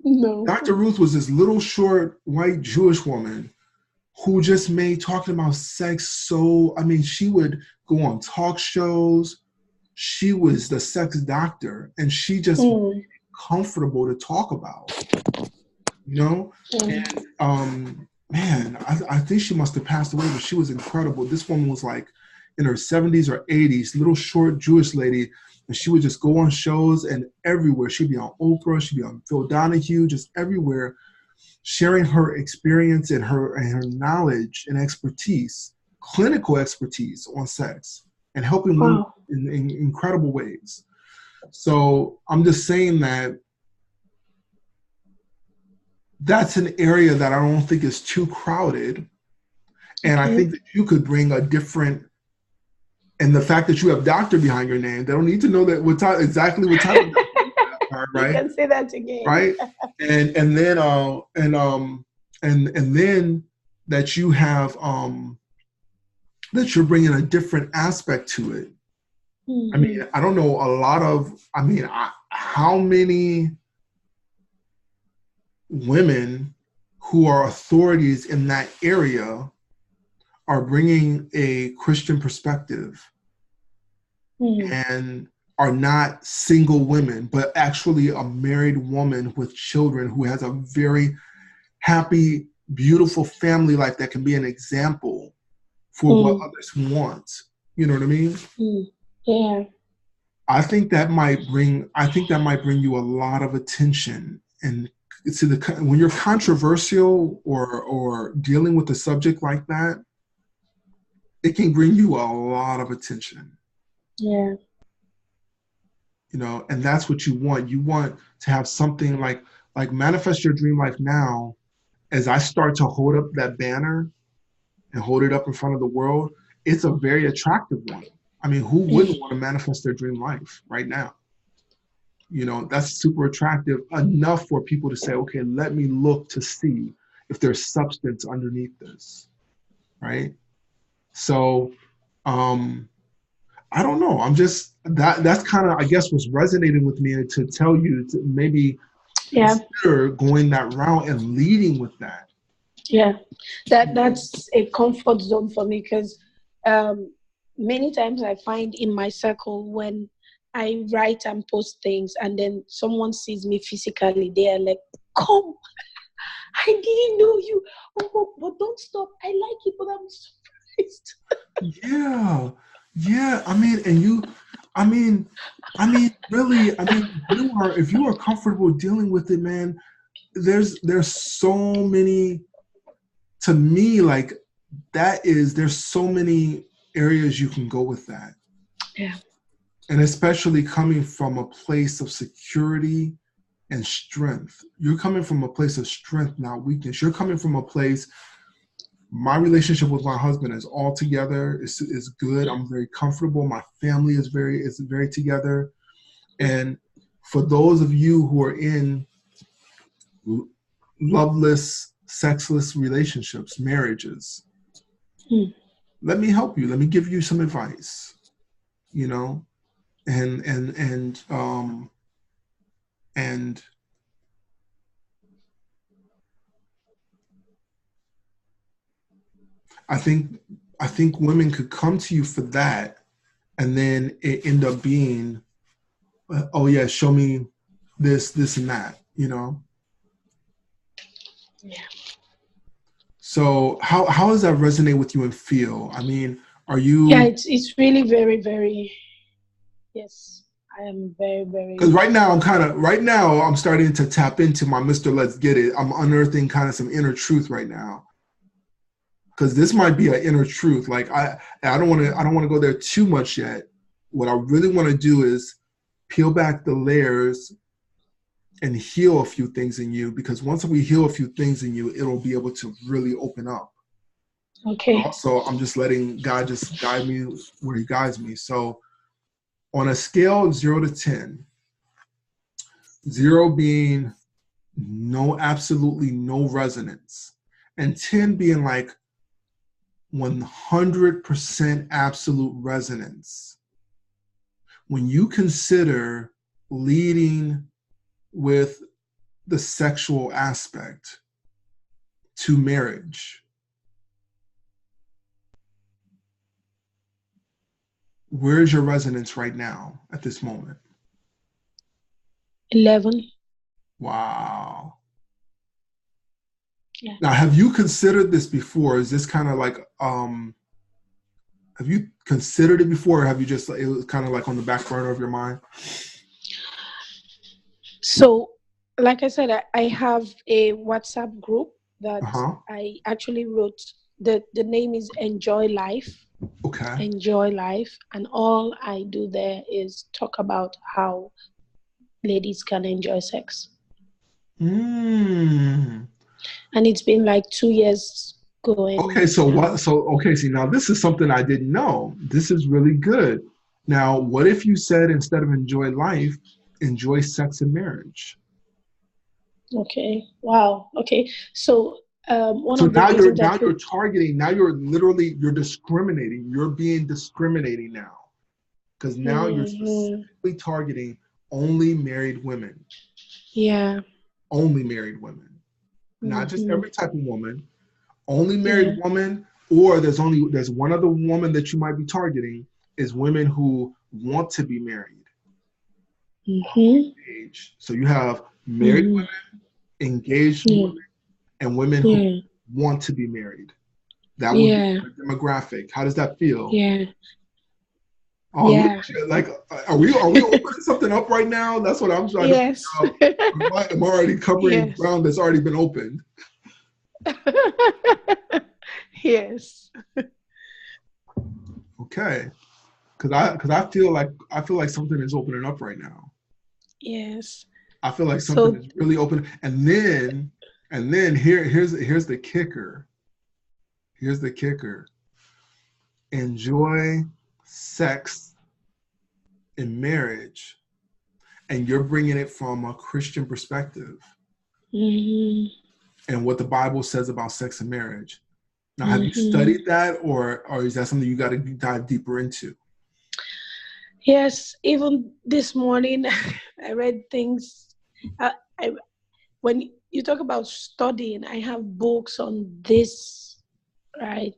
C: No.
A: Dr. Ruth was this little short white Jewish woman who just made talking about sex so, she would go on talk shows. She was the sex doctor, and she just made it comfortable to talk about, And man, I think she must have passed away, but she was incredible. This woman was like in her 70s or 80s, little short Jewish lady, and she would just go on shows and everywhere. She'd be on Oprah, she'd be on Phil Donahue, just everywhere, sharing her experience and her knowledge and expertise, clinical expertise on sex, and helping women in incredible ways. So I'm just saying that's an area that I don't think is too crowded. And I think that you could bring a different, and the fact that you have doctor behind your name, they don't need to know that exactly what type of doctor you are, right?
C: You can say that again.
A: Right? And then that you have that you're bringing a different aspect to it.
C: Mm-hmm.
A: I don't know how many women who are authorities in that area are bringing a Christian perspective and are not single women, but actually a married woman with children who has a very happy, beautiful family life that can be an example for what others want. You know what I mean?
C: Yeah.
A: I think that might bring you a lot of attention, and when you're controversial or dealing with a subject like that, it can bring you a lot of attention.
C: Yeah.
A: And that's what you want. You want to have something like Manifest Your Dream Life now. As I start to hold up that banner and hold it up in front of the world, it's a very attractive one. Who wouldn't want to manifest their dream life right now? That's super attractive enough for people to say, okay, let me look to see if there's substance underneath this, right? So, I don't know. I'm just, that's kind of, I guess, what's resonating with me, to tell you to maybe consider going that route and leading with that.
C: Yeah, that's a comfort zone for me, because many times I find in my circle, when I write and post things and then someone sees me physically, they are like, come, I didn't know you. Oh, but don't stop. I like it, but I'm surprised.
A: Yeah. Really, if you are comfortable dealing with it, man, there's so many, to me, like, there's so many areas you can go with that.
C: Yeah.
A: And especially coming from a place of security and strength. You're coming from a place of strength, not weakness. You're coming from a place, my relationship with my husband is all together, is good. I'm very comfortable. My family is very together. And for those of you who are in loveless, sexless relationships, marriages, let me help you. Let me give you some advice, you know, and I think women could come to you for that, and then it end up being, oh yeah, show me this, and that, you know.
C: Yeah.
A: So how does that resonate with you and feel? I mean, are you?
C: Yeah, it's really very, very. Yes, I am very, very.
A: Because right now I'm starting to tap into my Mr. Let's Get It. I'm unearthing kind of some inner truth right now. Because this might be an inner truth. Like I don't want to go there too much yet. What I really want to do is peel back the layers and heal a few things in you. Because once we heal a few things in you, it'll be able to really open up.
C: Okay.
A: Also, I'm just letting God just guide me where He guides me. So, on a scale of 0 to 10, 0 being absolutely no resonance, and 10 being like 100% absolute resonance. When you consider leading with the sexual aspect to marriage, where's your resonance right now at this moment?
C: 11.
A: Wow.
C: Yeah.
A: Now, have you considered this before? Is this kind of like, have you considered it before, or have you just, it was kind of like on the back burner of your mind?
C: So, like I said, I have a WhatsApp group that I actually wrote. The name is Enjoy Life.
A: Okay.
C: Enjoy Life. And all I do there is talk about how ladies can enjoy sex. And it's been like 2 years going.
A: Okay, so what? So okay, see, now this is something I didn't know. This is really good. Now, what if you said, instead of enjoy life, enjoy sex and marriage?
C: Okay. Wow. Okay. So
A: so now you're targeting. Now you're discriminating. You're being discriminating now, because now you're specifically targeting only married women.
C: Yeah.
A: Only married women, not just every type of woman. Only married woman, or there's one other woman that you might be targeting, is women who want to be married. So you have married women, engaged women, and women who want to be married. That would be a demographic. How does that feel?
C: Yeah.
A: Like, are we opening something up right now? That's what I'm trying to figure out. Am I already covering ground that's already been opened?
C: Yes.
A: Okay. Because I feel like something is opening up right now.
C: Yes.
A: I feel like something is really open. And then here's the kicker. Here's the kicker. Enjoy sex in marriage, and you're bringing it from a Christian perspective. And what the Bible says about sex and marriage. Now, have you studied that, or is that something you got to dive deeper into?
C: Yes, even this morning I read things. When you talk about studying, I have books on this, right?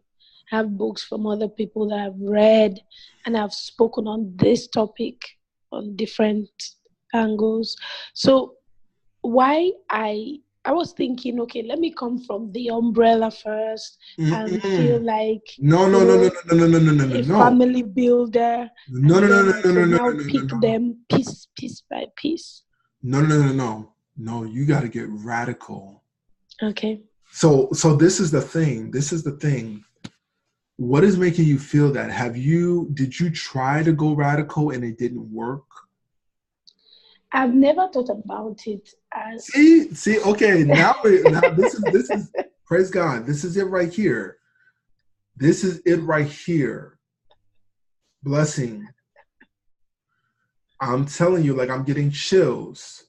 C: I have books from other people that I've read, and I've spoken on this topic on different angles. So why I was thinking, okay, let me come from the umbrella first and feel like a family builder. No. Pick them piece by piece.
A: No, you got to get radical.
C: Okay.
A: So this is the thing. What is making you feel that? Did you try to go radical and it didn't work?
C: I've never thought about it as
A: See, okay, now this is praise God. This is it right here. This is it right here. Blessing. I'm telling you, like, I'm getting chills.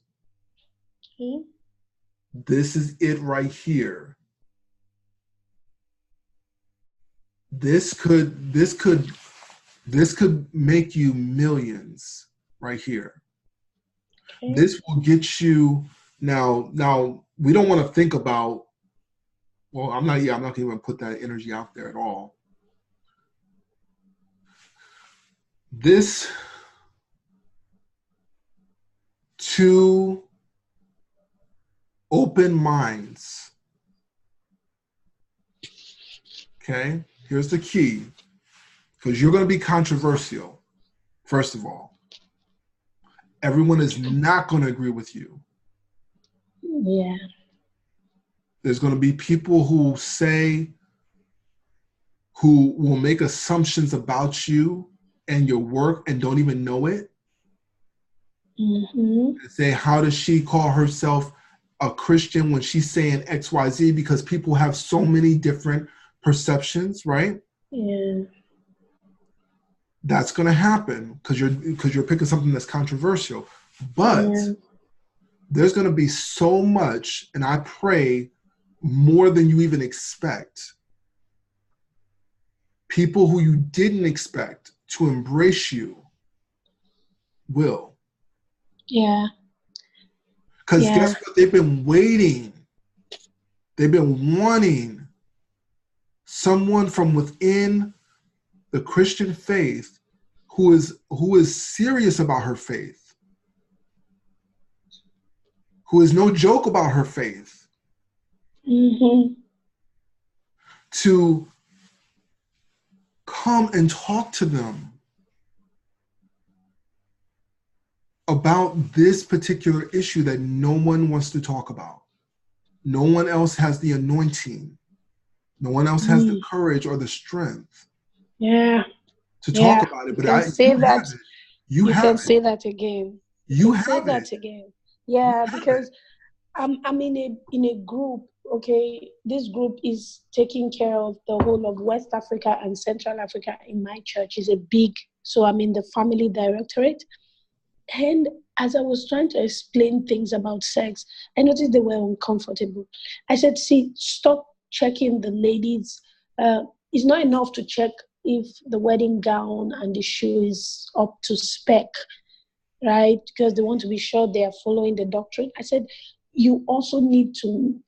A: This is it right here. This could make you millions right here. Okay. This will get you now we don't want to think about, well, I'm not going to even put that energy out there at all. This two open minds. Okay, here's the key, because you're going to be controversial. First of all, everyone is not going to agree with you.
C: Yeah.
A: There's going to be people who will make assumptions about you and your work and don't even know it.
C: Mm-hmm.
A: Say, how does she call herself a Christian when she's saying XYZ? Because people have so many different perceptions, right?
C: Yeah.
A: That's going to happen because you're picking something that's controversial. But there's going to be so much, and I pray more than you even expect, people who you didn't expect to embrace you will.
C: Yeah.
A: Because guess what? They've been waiting. They've been wanting someone from within the Christian faith who is serious about her faith, who is no joke about her faith, to come and talk to them about this particular issue that no one wants to talk about. No one else has the anointing. No one else has the courage or the strength to talk about it. But
C: you can say that again. Say that again. Yeah, because I'm in a group. Okay, this group is taking care of the whole of West Africa and Central Africa in my church. Is a big, so I'm in the family directorate. And as I was trying to explain things about sex, I noticed they were uncomfortable. I said, see, stop checking the ladies. It's not enough to check if the wedding gown and the shoe is up to spec, right? Because they want to be sure they are following the doctrine. I said, you also need to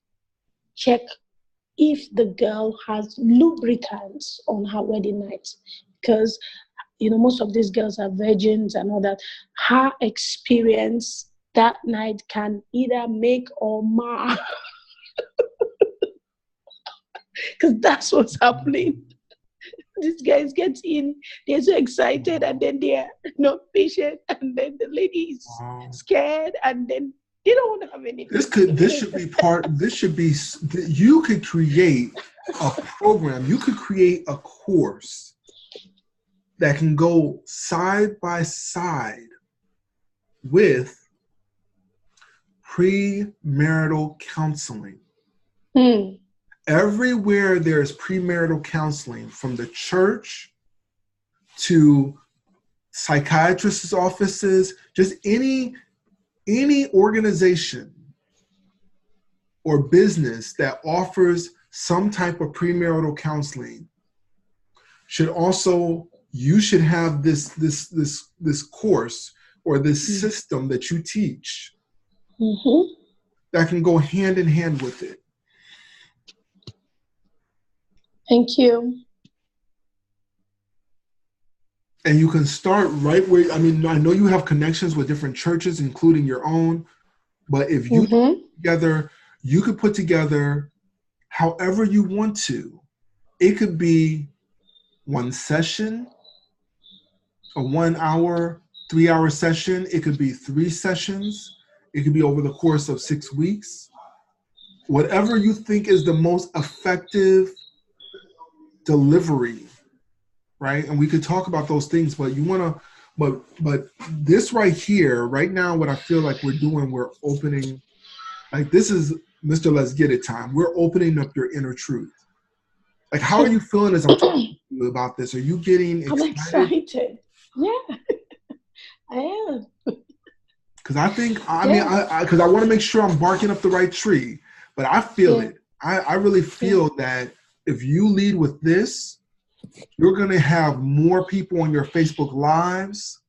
C: check if the girl has lubricants on her wedding night. Because most of these girls are virgins and all that. Her experience that night can either make or mar. Because that's what's happening. These guys get in, they're so excited, and then they're not patient, and then the lady is scared, and then they don't want to have anything. You could create
A: a program, you could create a course that can go side by side with premarital counseling. Everywhere there's premarital counseling, from the church to psychiatrists' offices, just any organization or business that offers some type of premarital counseling you should have this course or this system that you teach that can go hand in hand with it.
C: Thank you.
A: And you can start right where, I know you have connections with different churches, including your own, but if you you could put together however you want to. It could be one session, a 1 hour, 3 hour session. It could be 3 sessions. It could be over the course of 6 weeks. Whatever you think is the most effective delivery right? And we could talk about those things, but you want to, but this right here, right now, what I feel like we're doing, we're opening, like this is Mr. Let's Get It time. We're opening up your inner truth. Like, how are you feeling as I'm talking to you about this? Are you getting excited?
C: I'm excited. Yeah, I am.
A: Because I think, because I want to make sure I'm barking up the right tree, but I feel it. I really feel that if you lead with this, you're going to have more people on your Facebook lives.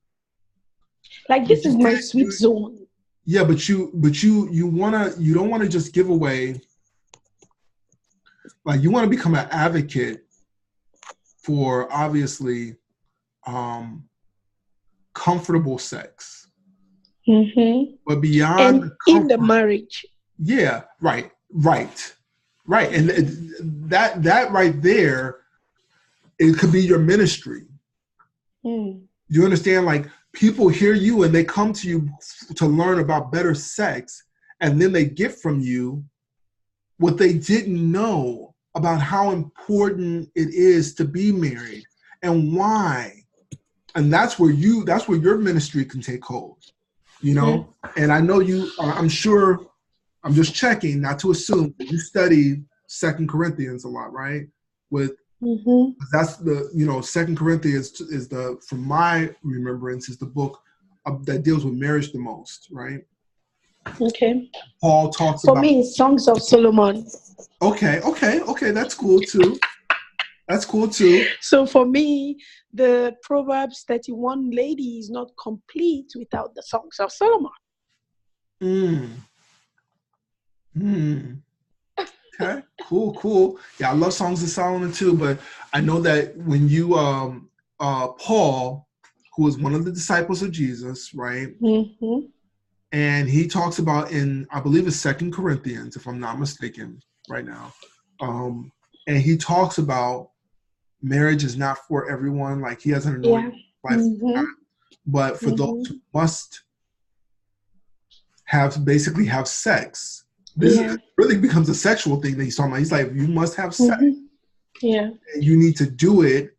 C: Like, this is my sweet zone.
A: Yeah, but you don't want to just give away. Like, you want to become an advocate for, obviously, comfortable sex.
C: Mm-hmm.
A: But beyond
C: and in the marriage.
A: Yeah, right. And that right there, it could be your ministry. You understand? Like, people hear you and they come to you to learn about better sex, and then they get from you what they didn't know about how important it is to be married and why. And that's where your ministry can take hold, you know? And I know I'm sure, I'm just checking, not to assume, you study 2 Corinthians a lot, right? That's the, 2 Corinthians is from my remembrance, is the book that deals with marriage the most, right?
C: Okay.
A: Paul talks
C: about. For
A: about.
C: me, Songs of Solomon.
A: Okay. That's cool too. So
C: for me, the Proverbs 31 lady is not complete without the Songs of Solomon.
A: Okay, cool. Yeah, I love Songs of Solomon too, but I know that when you, Paul, who was one of the disciples of Jesus, right? And he talks about in, I believe it's 2 Corinthians, if I'm not mistaken right now. And he talks about marriage is not for everyone. Like, he has an anointing life, but for those who must basically have sex. This really becomes a sexual thing that he's talking about. He's like, you must have sex.
C: Yeah.
A: And you need to do it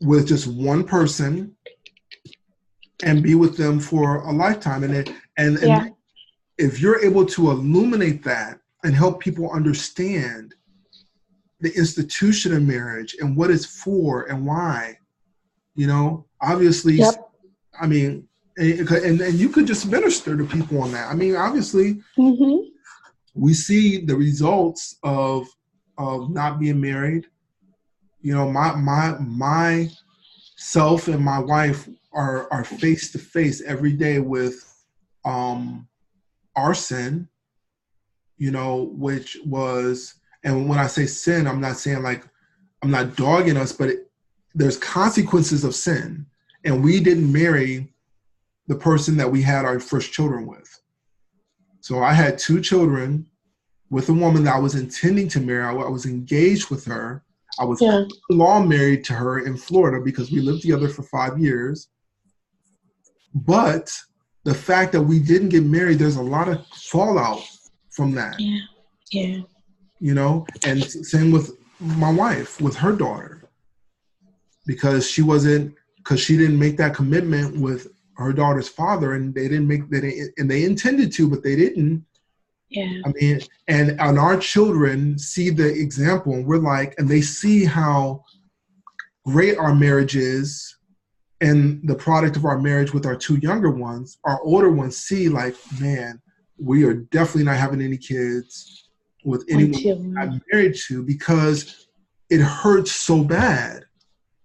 A: with just one person and be with them for a lifetime. And if you're able to illuminate that and help people understand the institution of marriage and what it's for and why, obviously, I mean, and you could just minister to people on that. I mean, obviously, we see the results of not being married. My self and my wife are face to face every day with our sin, which was, and when I say sin, I'm not saying like, I'm not dogging us, but there's consequences of sin. And we didn't marry the person that we had our first children with. So I had 2 children with a woman that I was intending to marry. I was engaged with her. I was law married to her in Florida because we lived together for 5 years. But the fact that we didn't get married, there's a lot of fallout from that.
C: Yeah.
A: And same with my wife, with her daughter, because she didn't make that commitment with her daughter's father, and they intended to, but they didn't.
C: Yeah.
A: I mean, and our children see the example, and we're like, and they see how great our marriage is, and the product of our marriage with our 2 younger ones. Our older ones see like, man, we are definitely not having any kids with anyone I'm married to, because it hurts so bad.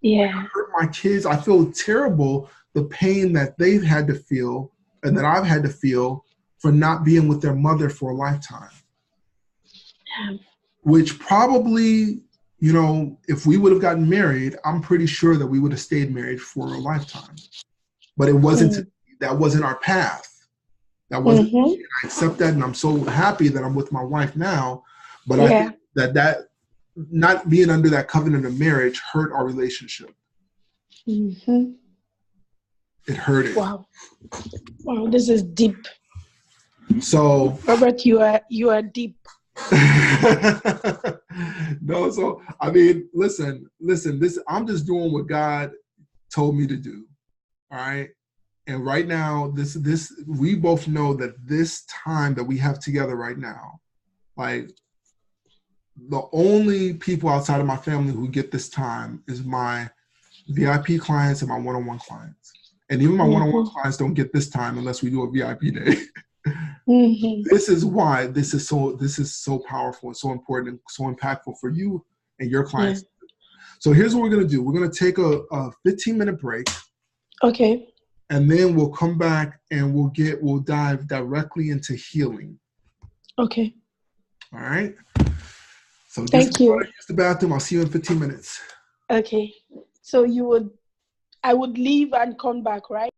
C: Yeah.
A: It hurt my kids. I feel terrible, the pain that they've had to feel and that I've had to feel for not being with their mother for a lifetime.
C: Yeah.
A: Which probably, if we would have gotten married, I'm pretty sure that we would have stayed married for a lifetime. But it wasn't, that wasn't our path. That wasn't, I accept that, and I'm so happy that I'm with my wife now. But I think that not being under that covenant of marriage hurt our relationship. It hurt it.
C: Wow, this is deep.
A: So,
C: Robert, you are deep.
A: No, so I mean, listen. This I'm just doing what God told me to do. All right. And right now, this we both know that this time that we have together right now, like the only people outside of my family who get this time is my VIP clients and my one-on-one clients. And even my one-on-one clients don't get this time unless we do a VIP day. This is why this is so powerful and so important and so impactful for you and your clients. So here's what we're gonna do. We're gonna take a 15-minute break.
C: Okay.
A: And then we'll come back and we'll dive directly into healing.
C: Okay.
A: All right. So
C: thank you.
A: Use the bathroom. I'll see you in 15 minutes.
C: Okay. So I would leave and come back, right?